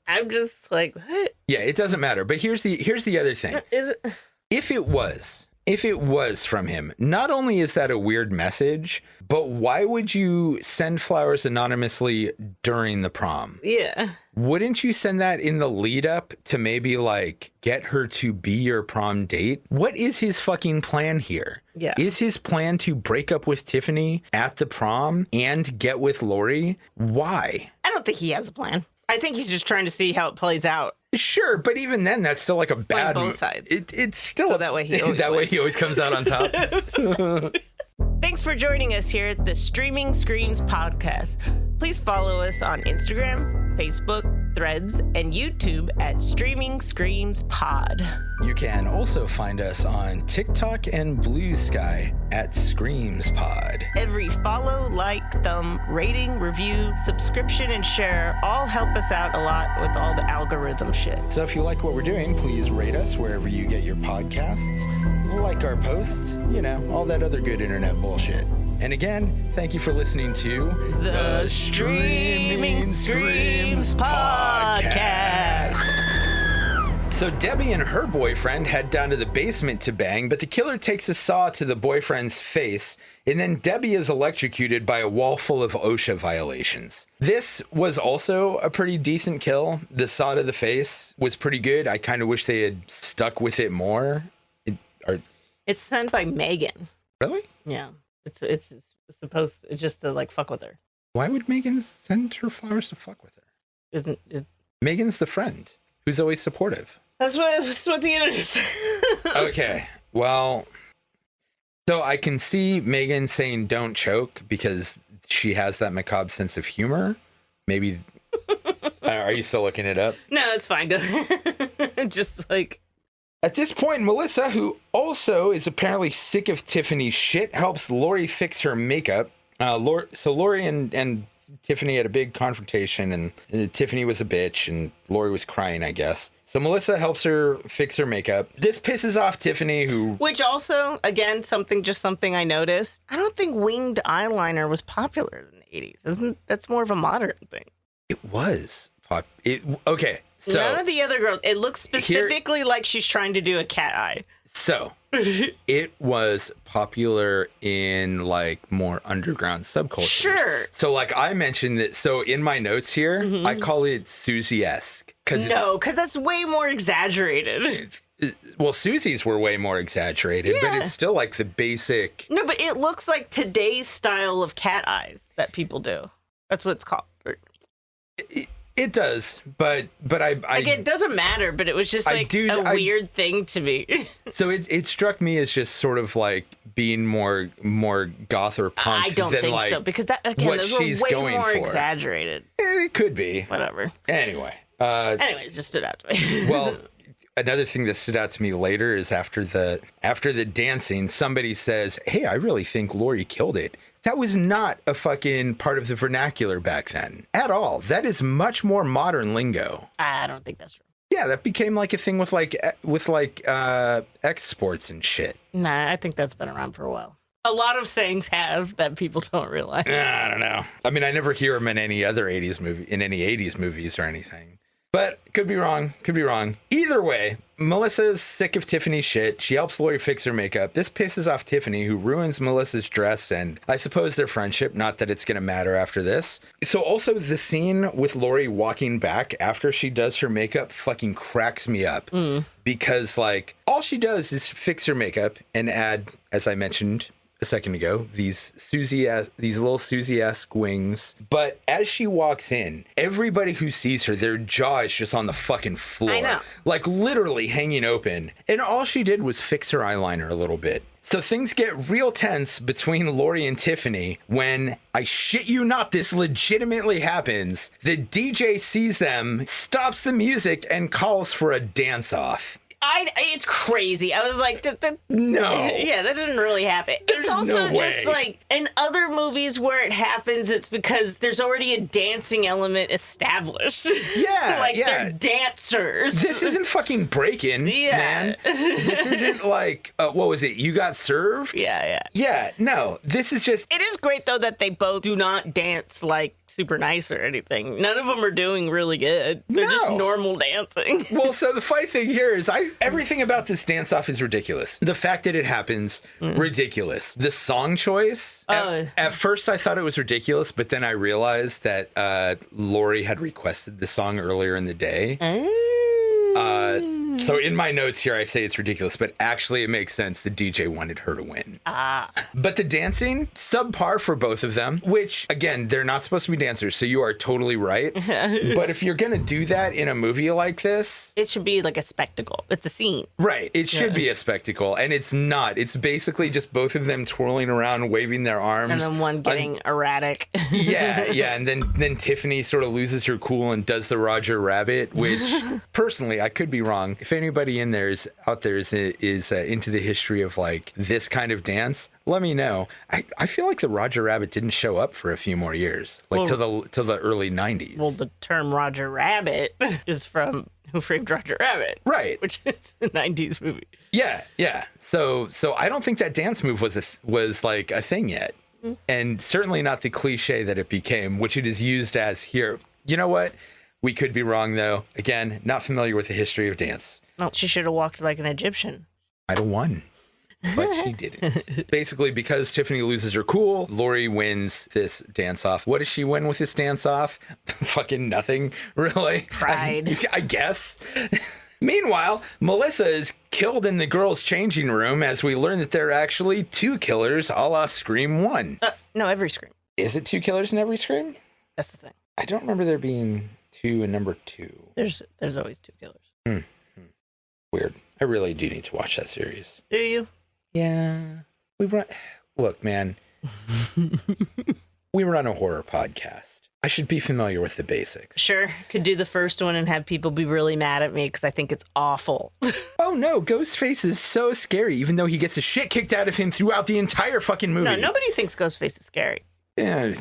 I'm just like, what? Yeah, it doesn't matter. But here's the other thing. Is it? If it was from him, not only is that a weird message, but why would you send flowers anonymously during the prom? Yeah. Wouldn't you send that in the lead up to maybe like get her to be your prom date? What is his fucking plan here? Yeah. Is his plan to break up with Tiffany at the prom and get with Lori? Why? I don't think he has a plan. I think he's just trying to see how it plays out. Sure, but even then, that's still like a bad. Both sides. It's still so that way he always way he always comes out on top. Thanks for joining us here at the Streaming Screams podcast. Please follow us on Instagram, Facebook, Threads, and YouTube at Streaming Screams Pod. You can also find us on TikTok and Blue Sky at Screams Pod. Every follow, like, thumb, rating, review, subscription, and share all help us out a lot with all the algorithm shit. So if you like what we're doing, please rate us wherever you get your podcasts, like our posts, all that other good internet bullshit. And again, thank you for listening to the Streaming Screams podcast. So Debbie and her boyfriend head down to the basement to bang, but the killer takes a saw to the boyfriend's face, and then Debbie is electrocuted by a wall full of OSHA violations. This was also a pretty decent kill. The saw to the face was pretty good. I kind of wish they had stuck with it more. It's sent by Megan. Really? Yeah. It's supposed just to like fuck with her. Why would Megan send her flowers to fuck with her? Megan's the friend who's always supportive. That's what the internet says. Okay, well, so I can see Megan saying don't choke because she has that macabre sense of humor. Maybe. Are you still looking it up? No, it's fine. Go. Just like. At this point, Melissa, who also is apparently sick of Tiffany's shit, helps Lori fix her makeup. Lori and Tiffany had a big confrontation, and Tiffany was a bitch, and Lori was crying, I guess. So Melissa helps her fix her makeup. This pisses off Tiffany, Which also, again, something I noticed. I don't think winged eyeliner was popular in the 80s. That's more of a modern thing? It was. Okay. So none of the other girls. It looks specifically like she's trying to do a cat eye. So it was popular in like more underground subcultures. Sure. So like I mentioned that. So in my notes here, I call it Susie-esque. Because that's way more exaggerated. Well, Susie's were way more exaggerated, but it's still like the basic. No, but it looks like today's style of cat eyes that people do. That's what it's called. It does, but I it doesn't matter. But it was just like a weird thing to me. So it struck me as just sort of like being more goth or punk. I don't think so because that again, what those she's were way going more for. Exaggerated. It could be. Whatever. Anyway. Anyways, just stood out to me. Well, another thing that stood out to me later is after the dancing, somebody says, "Hey, I really think Laurie killed it." That was not a fucking part of the vernacular back then at all. That is much more modern lingo. I don't think that's true. Yeah, that became like a thing with exports and shit. Nah, I think that's been around for a while. A lot of sayings have that people don't realize. I don't know. I mean, I never hear them in any other 80s movie, in any 80s movies or anything. But could be wrong. Either way, Melissa's sick of Tiffany's shit. She helps Laurie fix her makeup. This pisses off Tiffany, who ruins Melissa's dress and I suppose their friendship. Not that it's going to matter after this. So also the scene with Laurie walking back after she does her makeup fucking cracks me up. Because like all she does is fix her makeup and add, as I mentioned a second ago, these little Susie-esque wings. But as she walks in, everybody who sees her, their jaw is just on the fucking floor. I know. Like literally hanging open. And all she did was fix her eyeliner a little bit. So things get real tense between Laurie and Tiffany when, I shit you not, this legitimately happens. The DJ sees them, stops the music, and calls for a dance-off. It's crazy. I was like, no. Yeah, that didn't really happen. It's also no just way. like in other movies where it happens, it's because there's already a dancing element established. Yeah, like yeah. they're dancers. This isn't fucking breaking, man. This isn't like, what was it? You Got Served? Yeah. Yeah, no. This is just... It is great, though, that they both do not dance like super nice or anything. None of them are doing really good. They're just normal dancing. Well, so the funny thing here is everything about this dance-off is ridiculous. The fact that it happens, ridiculous. The song choice, at first I thought it was ridiculous, but then I realized that Laurie had requested the song earlier in the day. So in my notes here, I say it's ridiculous, but actually it makes sense. The DJ wanted her to win. But the dancing, subpar for both of them, which, again, they're not supposed to be dancers, so you are totally right. But if you're going to do that in a movie like this... It should be like a spectacle. It's a scene. Right. It should be a spectacle, and it's not. It's basically just both of them twirling around, waving their arms. And then one getting erratic. Yeah. And then Tiffany sort of loses her cool and does the Roger Rabbit, which, personally, I could be wrong. If anybody in there is into the history of like this kind of dance, let me know. I feel like the Roger Rabbit didn't show up for a few more years, like till the early 90s. Well, the term Roger Rabbit is from Who Framed Roger Rabbit, right? Which is a 90s movie. Yeah. So I don't think that dance move was like a thing yet, and certainly not the cliche that it became, which it is used as here. You know what? We could be wrong, though. Again, not familiar with the history of dance. Well, she should have walked like an Egyptian. I'd have won, but she didn't. Basically, because Tiffany loses her cool, Laurie wins this dance-off. What does she win with this dance-off? Fucking nothing, really. Pride. I guess. Meanwhile, Melissa is killed in the girls' changing room as we learn that there are actually two killers a la Scream 1. No, every Scream. Is it two killers in every Scream? That's the thing. I don't remember there being two in number 2. There's always two killers. Weird. I really do need to watch that series. Do you? Yeah. Look, man. We run a horror podcast. I should be familiar with the basics. Sure. Could do the first one and have people be really mad at me because I think it's awful. Oh, no. Ghostface is so scary, even though he gets the shit kicked out of him throughout the entire fucking movie. No, nobody thinks Ghostface is scary. Yeah.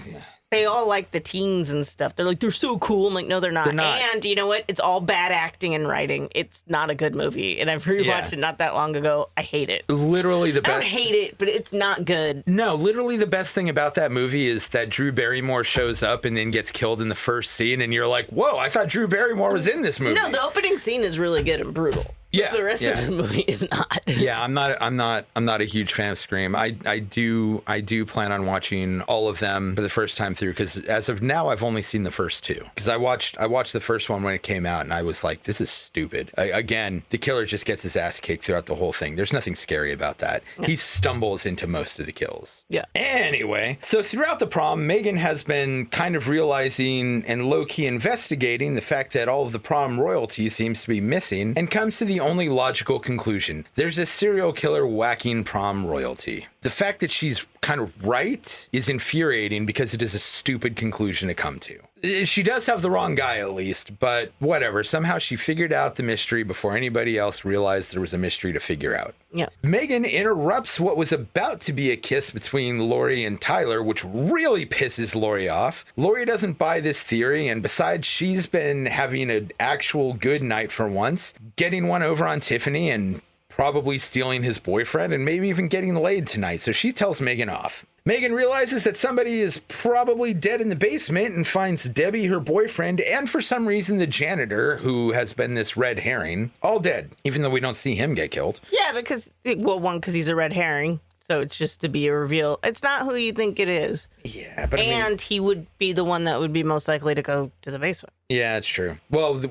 They all like the teens and stuff. They're like, they're so cool. I'm like, no, they're not. And you know what? It's all bad acting and writing. It's not a good movie. And I've rewatched it not that long ago. I hate it. Literally the best. I don't hate it, but it's not good. No, literally the best thing about that movie is that Drew Barrymore shows up and then gets killed in the first scene. And you're like, whoa, I thought Drew Barrymore was in this movie. No, the opening scene is really good and brutal. Yeah, the rest of the movie is not. Yeah, I'm not a huge fan of Scream. I do plan on watching all of them for the first time through, because as of now I've only seen the first 2. Because I watched the first one when it came out and I was like, this is stupid. Again, the killer just gets his ass kicked throughout the whole thing. There's nothing scary about that. Yeah. He stumbles into most of the kills. Yeah. Anyway, so throughout the prom, Megan has been kind of realizing and low-key investigating the fact that all of the prom royalty seems to be missing, and comes to the only logical conclusion. There's a serial killer whacking prom royalty. The fact that she's kind of right is infuriating because it is a stupid conclusion to come to. She does have the wrong guy, at least, but whatever. Somehow she figured out the mystery before anybody else realized there was a mystery to figure out. Yeah. Megan interrupts what was about to be a kiss between Lori and Tyler, which really pisses Lori off. Lori doesn't buy this theory, and besides, she's been having an actual good night for once, getting one over on Tiffany and probably stealing his boyfriend and maybe even getting laid tonight, so she tells Megan off. Megan realizes that somebody is probably dead in the basement and finds Debbie, her boyfriend, and for some reason the janitor, who has been this red herring, all dead, even though we don't see him get killed. Yeah, because he's a red herring, so it's just to be a reveal. It's not who you think it is. Yeah, but I mean, he would be the one that would be most likely to go to the basement. Yeah, it's true. Well,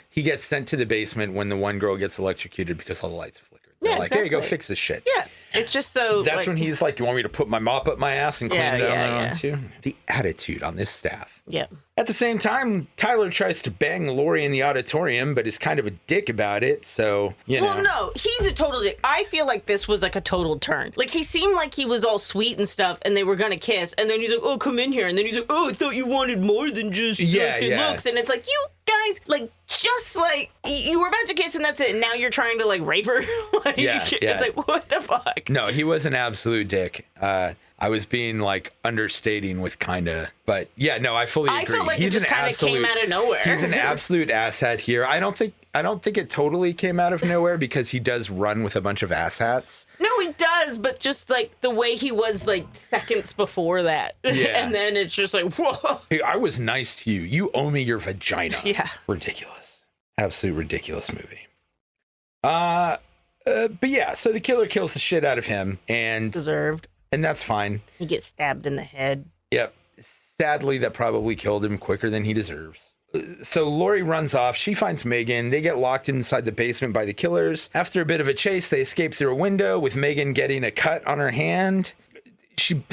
he gets sent to the basement when the one girl gets electrocuted because all the lights flickered. They're like, exactly. Here you go, fix this shit. Yeah, it's just so... That's when he's like, you want me to put my mop up my ass and clean it down on you? The attitude on this staff. Yeah. At the same time, Tyler tries to bang Lori in the auditorium, but is kind of a dick about it, so, you know. Well, no, he's a total dick. I feel like this was like a total turn. Like, he seemed like he was all sweet and stuff, and they were gonna kiss, and then he's like, oh, come in here, and then he's like, oh, I thought you wanted more than just the looks, and it's like, you guys, like, just like, you were about to kiss and that's it, and now you're trying to, like, rape her? Like, it's like, what the fuck? No, he was an absolute dick. I was being like understating with kinda, but yeah, no, I fully agree. I felt like he's it just kind of came out of nowhere. He's an absolute asshat here. I don't think it totally came out of nowhere because he does run with a bunch of asshats. No, he does, but just like the way he was like seconds before that. Yeah. And then it's just like, whoa. Hey, I was nice to you. You owe me your vagina. Yeah. Ridiculous. Absolute ridiculous movie. But yeah, so the killer kills the shit out of him and Deserved. And that's fine. He gets stabbed in the head. Yep. Sadly, that probably killed him quicker than he deserves. So Lori runs off. She finds Megan. They get locked inside the basement by the killers. After a bit of a chase, they escape through a window with Megan getting a cut on her hand. She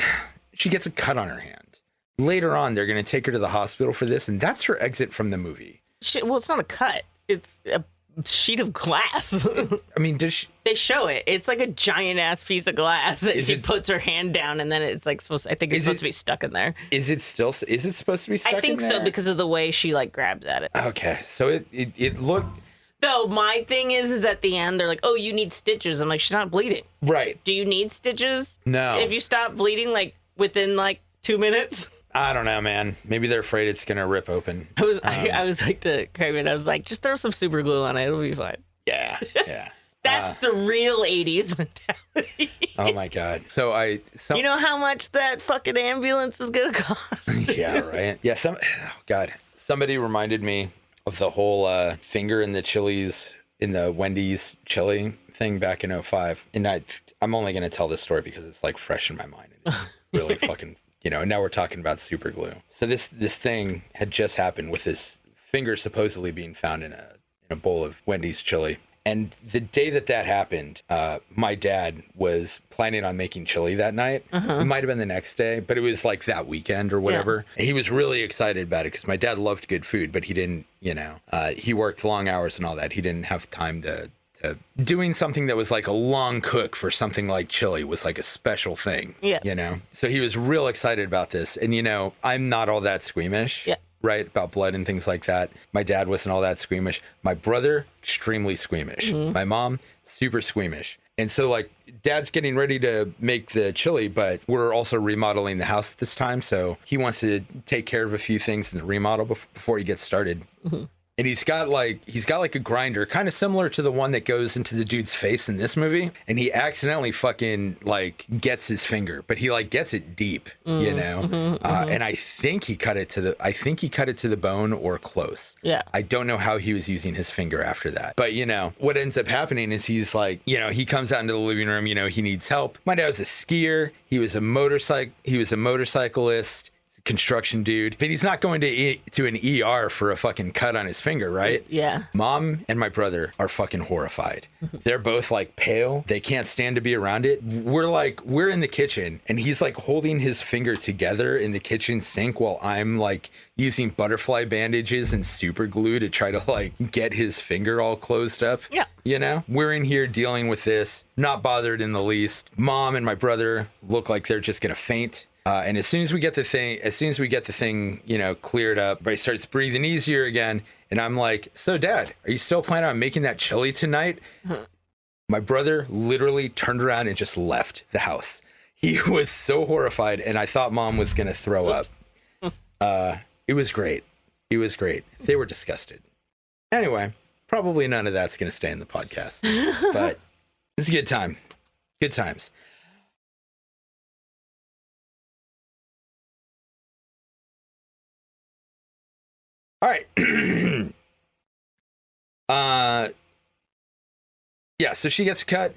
gets a cut on her hand. Later on, they're going to take her to the hospital for this, and that's her exit from the movie. Well, it's not a cut. It's a sheet of glass. I mean, they show it. It's like a giant ass piece of glass that she puts her hand down, and then it's like supposed to be stuck in there. Is it supposed to be stuck in there? I think so because of the way she like grabs at it. Okay, so it looked. Though my thing is at the end they're like, oh, you need stitches. I'm like, she's not bleeding. Right. Do you need stitches? No. If you stop bleeding like within like 2 minutes. I don't know, man. Maybe they're afraid it's gonna rip open. I was like to Kraven, I was like, just throw some super glue on it. It'll be fine. Yeah. Yeah. That's the real 80s mentality. Oh my God. So you know how much that fucking ambulance is gonna cost? Yeah, right. Yeah. Somebody reminded me of the whole finger in the Wendy's chili thing back in 2005. And I'm only gonna tell this story because it's like fresh in my mind. And it's really fucking. And now we're talking about super glue. So this thing had just happened with this finger supposedly being found in a bowl of Wendy's chili. And the day that happened, my dad was planning on making chili that night. It might have been the next day, but it was like that weekend or whatever. Yeah. And he was really excited about it because my dad loved good food, but he didn't, he worked long hours and all that. He didn't have time to doing something that was like a long cook for something like chili was like a special thing. Yeah. So he was real excited about this. And, I'm not all that squeamish. Yeah. Right, about blood and things like that. My dad wasn't all that squeamish. My brother, extremely squeamish. Mm-hmm. My mom, super squeamish. And so, like, Dad's getting ready to make the chili, but we're also remodeling the house at this time. So he wants to take care of a few things in the remodel before he gets started. Mm-hmm. And he's got like a grinder, kind of similar to the one that goes into the dude's face in this movie. And he accidentally fucking like gets his finger, but he like gets it deep, And I think he cut it to the bone or close. Yeah. I don't know how he was using his finger after that. But what ends up happening is he's like, he comes out into the living room, he needs help. My dad was a skier. He was a motorcyclist. Construction dude, but he's not going to an ER for a fucking cut on his finger, right? Yeah. Mom and my brother are fucking horrified. They're both like pale. They can't stand to be around it. We're in the kitchen and he's like holding his finger together in the kitchen sink while I'm like using butterfly bandages and super glue to try to like get his finger all closed up. Yeah. You know, we're in here dealing with this, not bothered in the least. Mom and my brother look like they're just gonna faint. And as soon as we get the thing, you know, cleared up, everybody starts breathing easier again. And I'm like, so Dad, are you still planning on making that chili tonight? My brother literally turned around and just left the house. He was so horrified, and I thought Mom was gonna throw up. It was great. It was great. They were disgusted. Anyway, probably none of that's gonna stay in the podcast, but it's a good time. Good times. All right. Yeah, so she gets cut.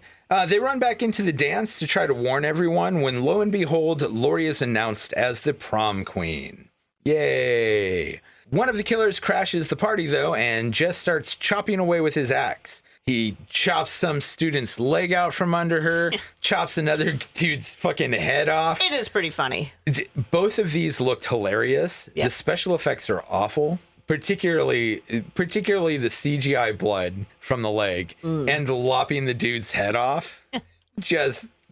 They run back into the dance to try to warn everyone when, lo and behold, Lori is announced as the prom queen. Yay. One of the killers crashes the party, though, and just starts chopping away with his axe. He chops some student's leg out from under her, chops another dude's fucking head off. It is pretty funny. Both of these looked hilarious. Yep. The special effects are awful. Particularly the CGI blood from the leg and lopping the dude's head off.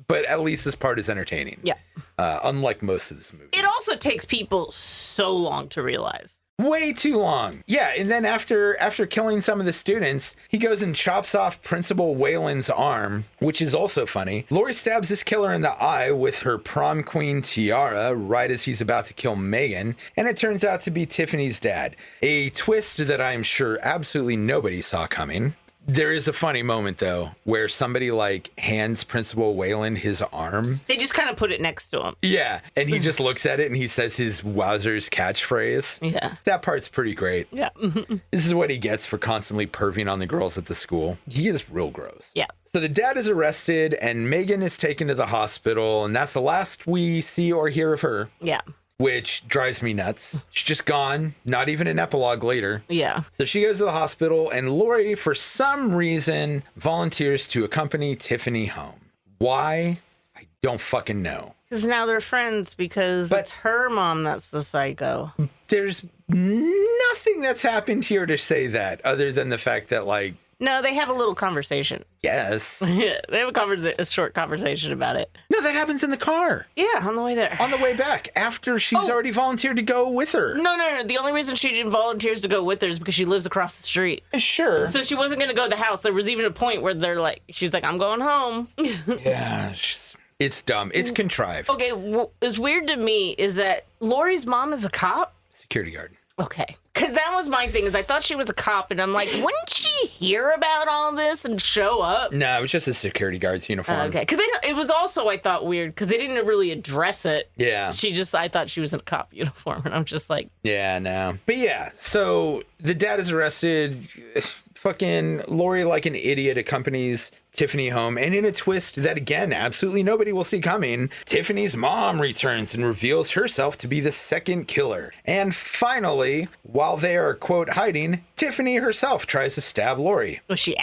But at least this part is entertaining. Yeah. Unlike most of this movie. It also takes people so long to realize. Way too long. Yeah, and then after killing some of the students, he goes and chops off Principal Whalen's arm, which is also funny. Lori stabs this killer in the eye with her prom queen tiara right as he's about to kill Megan, and it turns out to be Tiffany's dad. A twist that I'm sure absolutely nobody saw coming. There is a funny moment, though, where somebody, like, hands Principal Whalen his arm. They just kind of put it next to him. Yeah, and he just looks at it and he says his Wowsers catchphrase. Yeah. That part's pretty great. Yeah. This is what he gets for constantly perving on the girls at the school. He is real gross. Yeah. So the dad is arrested and Megan is taken to the hospital, and that's the last we see or hear of her. Yeah. Which drives me nuts. She's just gone. Not even an epilogue later. Yeah. So she goes to the hospital, and Lori, for some reason, volunteers to accompany Tiffany home. Why? I don't fucking know. Because now they're friends because it's her mom that's the psycho. There's nothing that's happened here to say that, other than the fact that, like... No, they have a little conversation. Yes. Yeah, they have a short conversation about it. No, that happens in the car. Yeah, on the way there. On the way back, after she's already volunteered to go with her. No. The only reason she didn't volunteer to go with her is because she lives across the street. Sure. So she wasn't going to go to the house. There was even a point where she's like, I'm going home. Yeah, it's dumb. It's contrived. Okay, what's weird to me is that Lori's mom is a cop. Security guard. Okay. Because that was my thing, is I thought she was a cop, and I'm like, wouldn't she hear about all this and show up? No, it was just a security guard's uniform. Okay. Because it was also, I thought, weird, because they didn't really address it. Yeah. I thought she was in a cop uniform, and I'm just like... Yeah, no. But yeah, so the dad is arrested. Fucking Lori, like an idiot, accompanies Tiffany home, and in a twist that, again, absolutely nobody will see coming, Tiffany's mom returns and reveals herself to be the second killer. And finally, while they are, quote, hiding, Tiffany herself tries to stab Lori. Well, she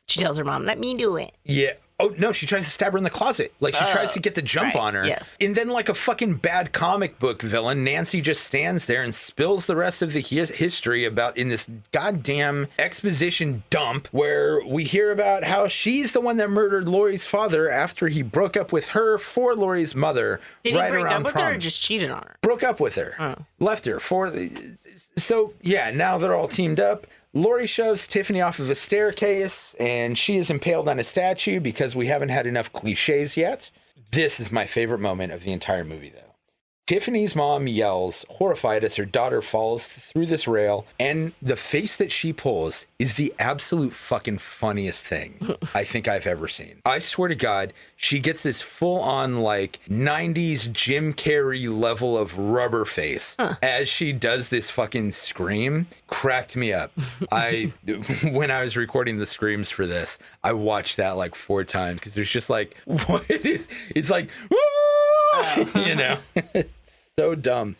tells her mom, let me do it. Yeah. Oh, no, she tries to stab her in the closet. Like, she tries to get the jump on her. Yes. And then, like a fucking bad comic book villain, Nancy just stands there and spills the rest of the history in this goddamn exposition dump where we hear about how she's the one that murdered Lori's father after he broke up with her for Lori's mother. Did right he break around up with prom. her or just cheated on her? Broke up with her. Oh. Left her for the... So, yeah, now they're all teamed up. Lori shoves Tiffany off of a staircase, and she is impaled on a statue because we haven't had enough cliches yet. This is my favorite moment of the entire movie, though. Tiffany's mom yells, horrified, as her daughter falls through this rail, and the face that she pulls is the absolute fucking funniest thing I think I've ever seen. I swear to God, she gets this full-on, like, 90s Jim Carrey level of rubber face as she does this fucking scream. Cracked me up. When I was recording the screams for this, I watched that like 4 times because there's just like, what is, it's like, you know, it's so dumb.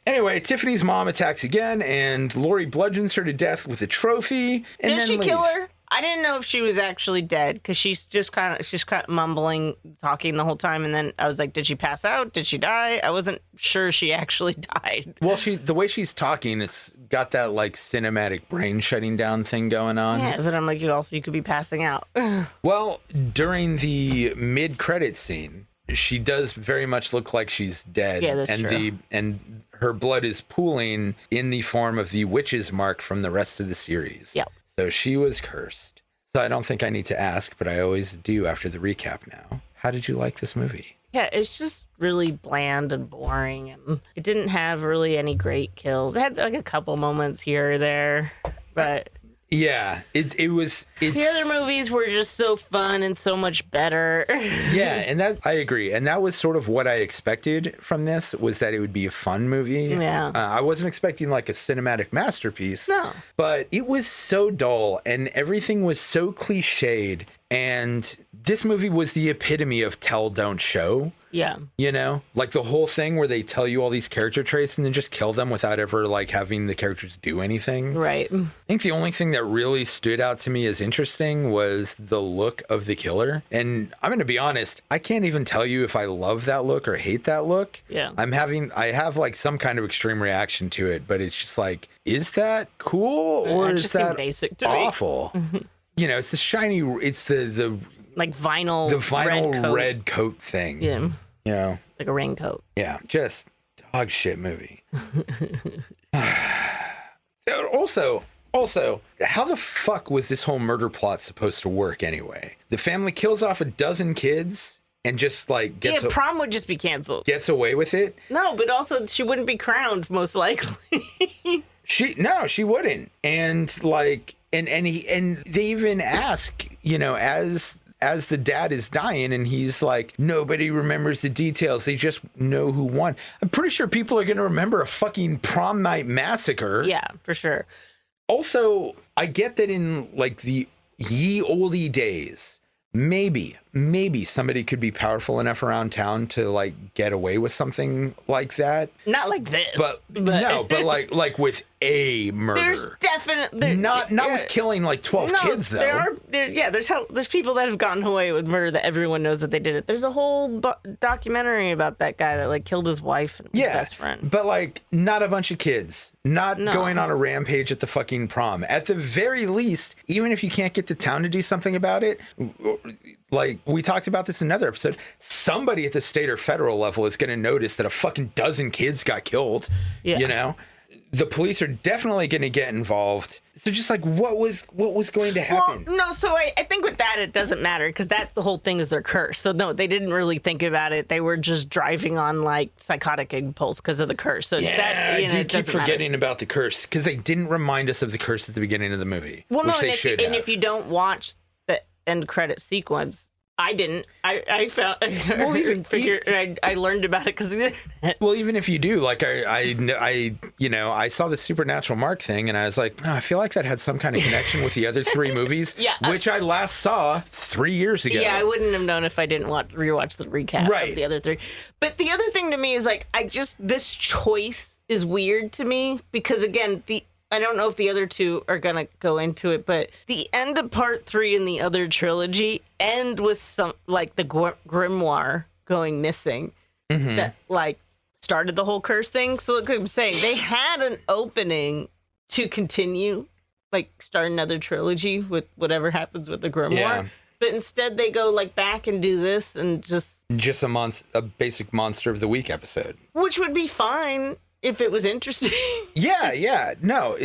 Anyway, Tiffany's mom attacks again, and Lori bludgeons her to death with a trophy. And Did then she kill leaves. her? I didn't know if she was actually dead because she's kind of mumbling, talking the whole time, and then I was like, did she pass out? Did she die? I wasn't sure she actually died. Well, the way she's talking, it's got that like cinematic brain shutting down thing going on. Yeah, but I'm like, you could be passing out. Well, during the mid-credit scene, she does very much look like she's dead. Yeah, that's true. And her blood is pooling in the form of the witch's mark from the rest of the series. Yep. So she was cursed. So I don't think I need to ask, but I always do after the recap now. How did you like this movie? Yeah, it's just really bland and boring, and it didn't have really any great kills. It had like a couple moments here or there, but yeah, it was. The other movies were just so fun and so much better. Yeah, and that I agree, and that was sort of what I expected from this, was that it would be a fun movie. Yeah, I wasn't expecting like a cinematic masterpiece. No, but it was so dull, and everything was so cliched. And this movie was the epitome of tell, don't show. Yeah. You know, like the whole thing where they tell you all these character traits and then just kill them without ever like having the characters do anything. Right. I think the only thing that really stood out to me as interesting was the look of the killer. And I'm going to be honest, I can't even tell you if I love that look or hate that look. Yeah. I have like some kind of extreme reaction to it, but it's just like, is that cool or is that basic to awful? You know, it's the shiny, it's the like vinyl, red coat thing. Yeah. You know, like a raincoat. Yeah. Just dog shit movie. Also, how the fuck was this whole murder plot supposed to work anyway? The family kills off a dozen kids and just like prom would just be canceled. Gets away with it. No, but also she wouldn't be crowned most likely. She wouldn't. And like, and they even ask, you know, as the dad is dying and he's like, nobody remembers the details. They just know who won. I'm pretty sure people are going to remember a fucking prom night massacre. Yeah, for sure. Also, I get that in like the ye olde days, maybe somebody could be powerful enough around town to like get away with something like that. Not like this. But no, but like with a murder. There's definitely not with killing like 12 kids though. There's people that have gotten away with murder that everyone knows that they did it. There's a whole documentary about that guy that like killed his wife and his best friend. But like not a bunch of kids. Not going on a rampage at the fucking prom. At the very least, even if you can't get the town to do something about it, like we talked about this in another episode, somebody at the state or federal level is going to notice that a fucking dozen kids got killed. You know, the police are definitely going to get involved. So just like what was going to happen? Well, no. So I think with that it doesn't matter because that's the whole thing is their curse. So no, they didn't really think about it. They were just driving on like psychotic impulse because of the curse. So I do keep forgetting about the curse because they didn't remind us of the curse at the beginning of the movie. Well, no, and if you don't watch the end credit sequence. I didn't. I found. Well, I learned about it because of the internet. Well, even if you do, like I saw the Supernatural Mark thing, and I was like, I feel like that had some kind of connection with the other three movies, which I last saw 3 years ago. Yeah, I wouldn't have known if I didn't rewatch the recap of the other three. But the other thing to me is like, this choice is weird to me because again, I don't know if the other two are going to go into it, but the end of part 3 in the other trilogy end with some, like, the grimoire going missing that, like, started the whole curse thing. So, look what I'm saying. They had an opening to continue, like, start another trilogy with whatever happens with the grimoire. Yeah. But instead, they go, like, back and do this and just a basic Monster of the Week episode. Which would be fine. If it was interesting. Yeah. No,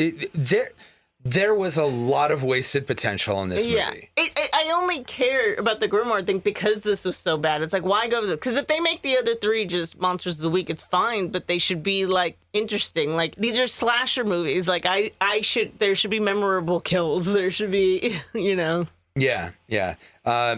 there was a lot of wasted potential in this movie. I only care about the grimoire thing because this was so bad. It's like, why go? Because if they make the other 3 just Monsters of the Week, it's fine, but they should be, like, interesting. Like, these are slasher movies. Like, there should be memorable kills. There should be, you know. Yeah.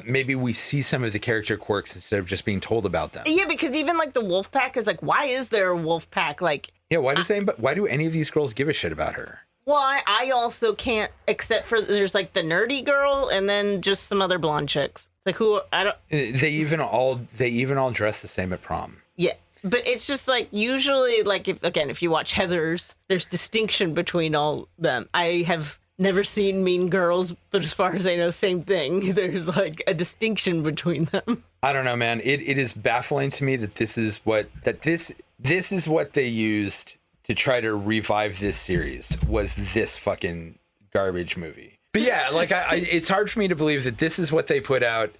Maybe we see some of the character quirks instead of just being told about them. Yeah, because even like the wolf pack is like, why is there a wolf pack? Like, yeah, why do any of these girls give a shit about her? Well, I also can't, except for there's like the nerdy girl and then just some other blonde chicks. Like who I don't. They even all dress the same at prom. Yeah. But it's just like usually like if you watch Heathers, there's distinction between all them. I have never seen Mean Girls, but as far as I know, same thing. There's like a distinction between them. I don't know, man. It is baffling to me that this is what they used to try to revive this series was this fucking garbage movie. But yeah, like it's hard for me to believe that this is what they put out.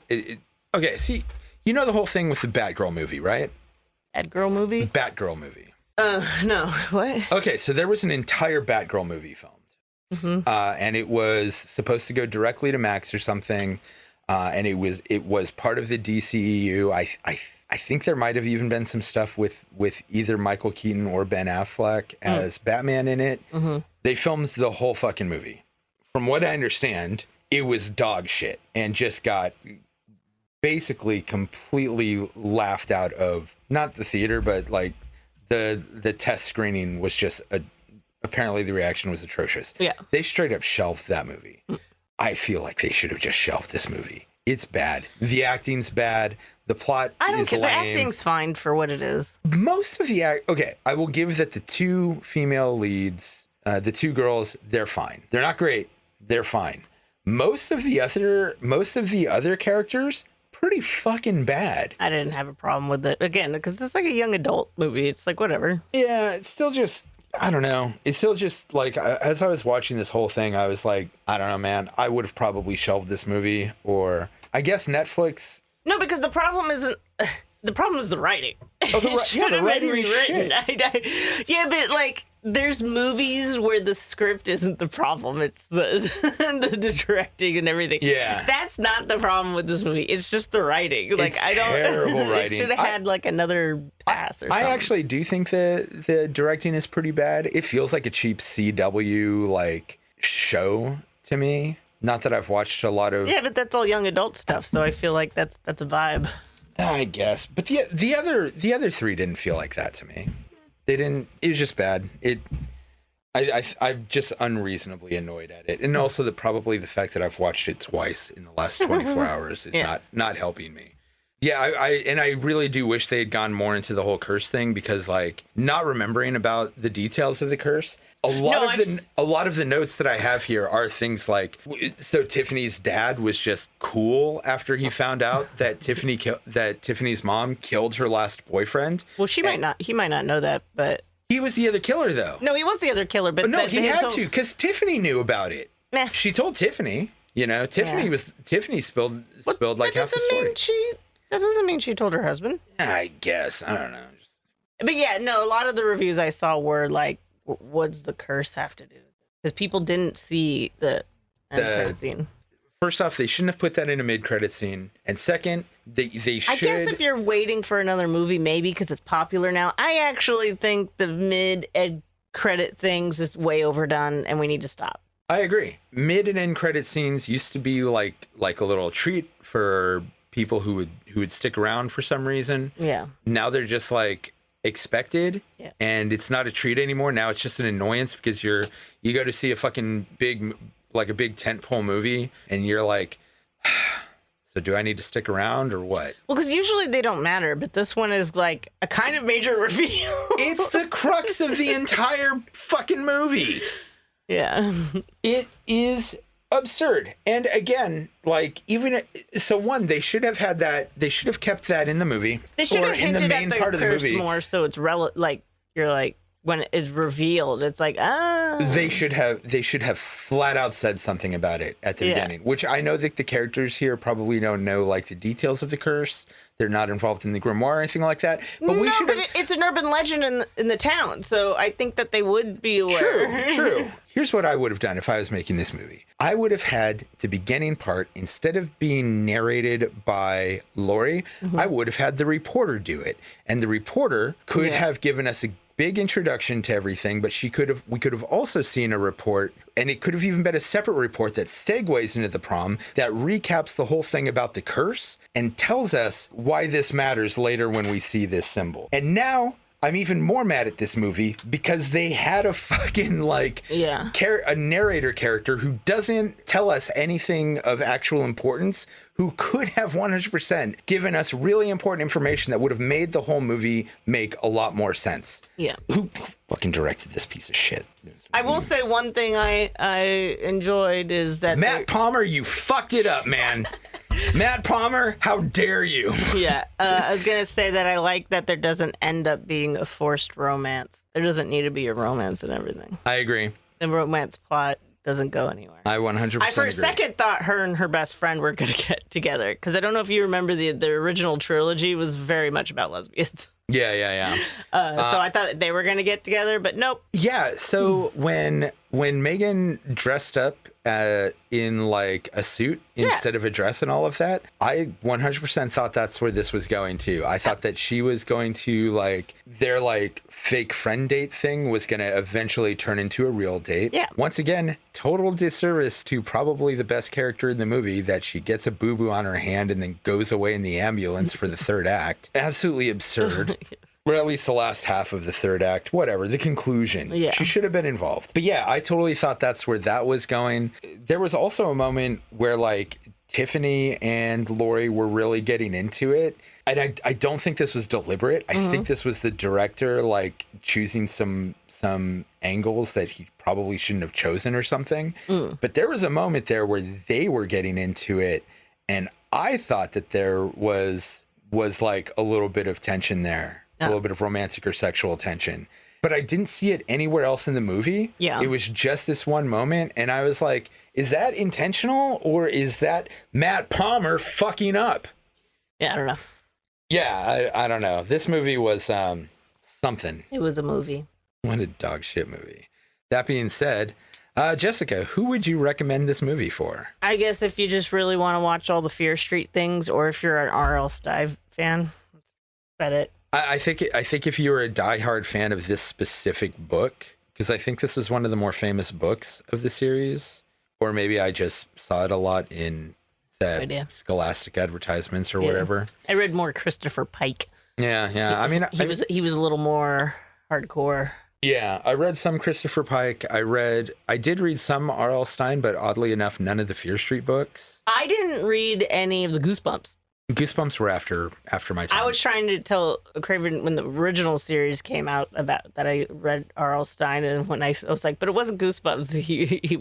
Okay, see, you know the whole thing with the Batgirl movie, right? Batgirl movie? Batgirl movie. No. What? Okay, so there was an entire Batgirl movie filmed. Mm-hmm. And it was supposed to go directly to Max or something. And it was part of the DCEU. I think there might have even been some stuff with either Michael Keaton or Ben Affleck as Batman in it. Mm-hmm. They filmed the whole fucking movie. From what I understand, it was dog shit and just got basically completely laughed out of, not the theater, but like the test screening was just apparently the reaction was atrocious. Yeah. They straight up shelved that movie. I feel like they should have just shelved this movie. It's bad. The acting's bad. The plot is lame. The acting's fine for what it is. Most of the okay, I will give that the two female leads, the two girls, they're fine. They're not great. They're fine. Most of the other characters, pretty fucking bad. I didn't have a problem with it again because it's like a young adult movie. It's like whatever. Yeah, it's still just. I don't know. It's still just like, as I was watching this whole thing, I was like, I don't know, man. I would have probably shelved this movie, or I guess Netflix. No, because the problem isn't. The problem is the writing. Oh, the writing is shit. Yeah, but like, there's movies where the script isn't the problem. It's the directing and everything. Yeah, that's not the problem with this movie. It's just the writing. Like, it's terrible writing. It should have had like another pass or something. I actually do think the directing is pretty bad. It feels like a cheap CW like show to me. Not that I've watched a lot of. Yeah, but that's all young adult stuff. So I feel like that's a vibe. I guess, but the other three didn't feel like that to me. They didn't. It was just bad. I'm just unreasonably annoyed at it, and also probably the fact that I've watched it twice in the last 24 hours is not helping me. Yeah, I really do wish they had gone more into the whole curse thing, because like not remembering about the details of the curse. A lot of the notes that I have here are things like, so Tiffany's dad was just cool after he found out that Tiffany's mom killed her last boyfriend. Well, he might not know that, but he was the other killer, though. No, he was the other killer, but no, he had to, because Tiffany knew about it. Nah. She told Tiffany. You know, Tiffany spilled like half the story. That doesn't mean she told her husband. I guess, I don't know. But yeah, no, a lot of the reviews I saw were like, what's the curse have to do? Because people didn't see the end credit scene. First off, they shouldn't have put that in a mid-credit scene. And second, they should. I guess if you're waiting for another movie, maybe because it's popular now. I actually think the mid-end credit things is way overdone, and we need to stop. I agree. Mid and end credit scenes used to be like a little treat for people who would stick around for some reason. Yeah. Now they're just like expected, and it's not a treat anymore. Now it's just an annoyance because you go to see a fucking big tentpole movie, and you're like, so do I need to stick around or what? Well, because usually they don't matter, but this one is like a kind of major reveal. It's the crux of the entire fucking movie. Yeah. It is absurd. And again, like, they should have had that. They should have kept that in the movie. They should have hinted in the main part of the movie more, so it's like you're like, when it's revealed, it's like, They should have flat out said something about it at the beginning, which I know that the characters here probably don't know like the details of the curse. They're not involved in the grimoire or anything like that. But it's an urban legend in the town, so I think that they would be aware. True. Here's what I would have done if I was making this movie. I would have had the beginning part, instead of being narrated by Laurie, I would have had the reporter do it. And the reporter could have given us a big introduction to everything, but we could have also seen a report, and it could have even been a separate report that segues into the prom, that recaps the whole thing about the curse and tells us why this matters later when we see this symbol. And now I'm even more mad at this movie because they had a fucking a narrator character who doesn't tell us anything of actual importance, who could have 100% given us really important information that would have made the whole movie make a lot more sense. Yeah. Who fucking directed this piece of shit? I will say one thing I enjoyed is that Matt Palmer, you fucked it up, man. Matt Palmer, how dare you? Yeah, I was going to say that I like that there doesn't end up being a forced romance. There doesn't need to be a romance and everything. I agree. The romance plot doesn't go anywhere. I 100% I, for a agree. second, thought her and her best friend were going to get together. Because I don't know if you remember the original trilogy was very much about lesbians. Yeah. So I thought they were going to get together, but nope. Yeah, so when Megan dressed up in like a suit instead of a dress and all of that, I 100% thought that's where this was going to. I thought that she was going to, like, their like fake friend date thing was going to eventually turn into a real date. Yeah. Once again, total disservice to probably the best character in the movie, that she gets a boo-boo on her hand and then goes away in the ambulance for the third act. Absolutely absurd. Or at least the last half of the third act, whatever, the conclusion. Yeah. She should have been involved. But yeah, I totally thought that's where that was going. There was also a moment where like Tiffany and Lori were really getting into it. And I don't think this was deliberate. I think this was the director like choosing some angles that he probably shouldn't have chosen or something. But there was a moment there where they were getting into it. And I thought that there was like a little bit of tension there. A little bit of romantic or sexual tension. But I didn't see it anywhere else in the movie. Yeah. It was just this one moment. And I was like, is that intentional or is that Matt Palmer fucking up? Yeah, I don't know. Yeah, I don't know. This movie was something. It was a movie. What a dog shit movie. That being said, Jessica, who would you recommend this movie for? I guess if you just really want to watch all the Fear Street things, or if you're an R.L. Stine fan, that's it. I think if you were a diehard fan of this specific book, because I think this is one of the more famous books of the series, or maybe I just saw it a lot in the Scholastic advertisements or whatever. I read more Christopher Pike. Yeah. I mean, he was a little more hardcore. Yeah, I read some Christopher Pike. I did read some R.L. Stine, but oddly enough, none of the Fear Street books. I didn't read any of the Goosebumps. Goosebumps were after my time. I was trying to tell Craven when the original series came out about that I read R.L. Stine, and when I was like, but it wasn't Goosebumps. He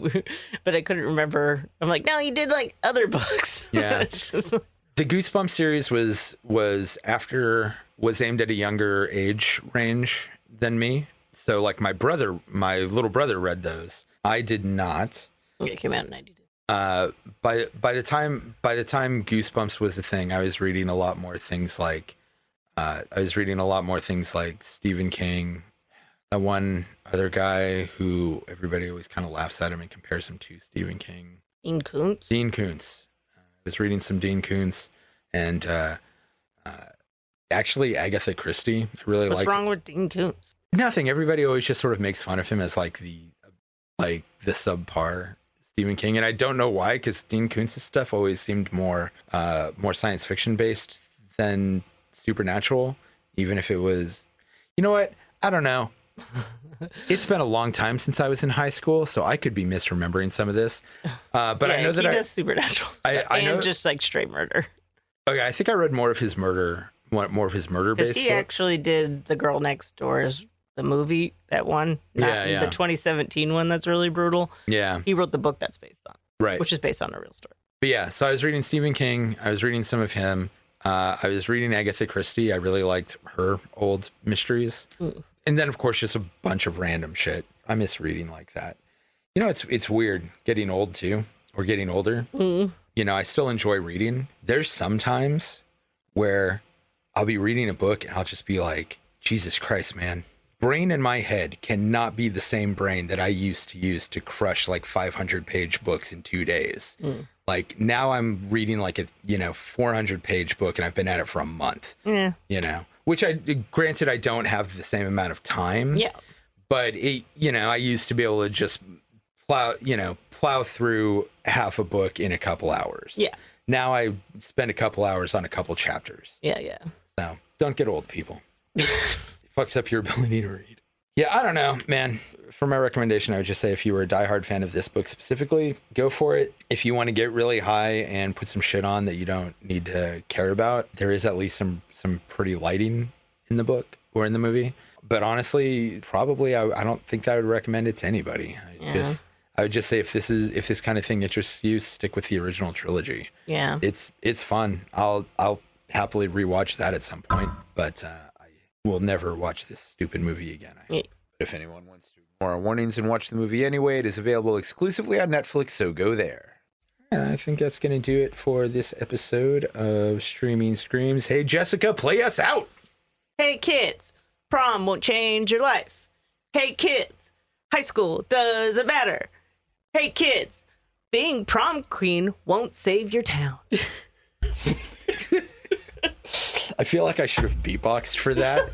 but I couldn't remember. I'm like, no, he did like other books. Yeah. The Goosebumps series was aimed at a younger age range than me. So like my little brother read those. I did not. It came out in 92. By the time Goosebumps was a thing, I was reading a lot more things like Stephen King, that one other guy who everybody always kind of laughs at him and compares him to Stephen King. Dean Koontz. I was reading some Dean Koontz and actually Agatha Christie. I really liked. What's wrong with Dean Koontz? Nothing. Everybody always just sort of makes fun of him as like the subpar Stephen King, and I don't know why, because Dean Koontz's stuff always seemed more science fiction based than supernatural, even if it was, you know what? I don't know. It's been a long time since I was in high school, so I could be misremembering some of this. But I know that he does supernatural stuff, I know, just like straight murder. Okay, I think I read more of his murder based. Because he actually did The Girl Next Door's the movie, that one. Yeah. The 2017 one that's really brutal. Yeah. He wrote the book that's based on. Right. Which is based on a real story. But yeah, so I was reading Stephen King. I was reading some of him. I was reading Agatha Christie. I really liked her old mysteries. And then, of course, just a bunch of random shit. I miss reading like that. You know, it's weird getting old, too, or getting older. You know, I still enjoy reading. There's some times where I'll be reading a book and I'll just be like, Jesus Christ, man. Brain in my head cannot be the same brain that I used to use to crush like 500-page books in 2 days. Like now I'm reading like a 400-page book and I've been at it for a month. Yeah. Which granted I don't have the same amount of time. Yeah. But I used to be able to just plow through half a book in a couple hours. Yeah. Now I spend a couple hours on a couple chapters. Yeah. So don't get old, people. Fucks up your ability to read. Yeah, I don't know, man. For my recommendation, I would just say if you were a diehard fan of this book specifically, go for it. If you want to get really high and put some shit on that you don't need to care about, there is at least some pretty lighting in the book or in the movie. But honestly, probably I don't think that I would recommend it to anybody. I would just say if this kind of thing interests you, stick with the original trilogy. Yeah. It's fun. I'll happily rewatch that at some point, but I will never watch this stupid movie again. if anyone wants to ignore our warnings and watch the movie anyway, it is available exclusively on Netflix, so go there. I think that's going to do it for this episode of Streaming Screams. Hey, Jessica, play us out! Hey, kids, prom won't change your life. Hey, kids, high school doesn't matter. Hey, kids, being prom queen won't save your town. I feel like I should have beatboxed for that.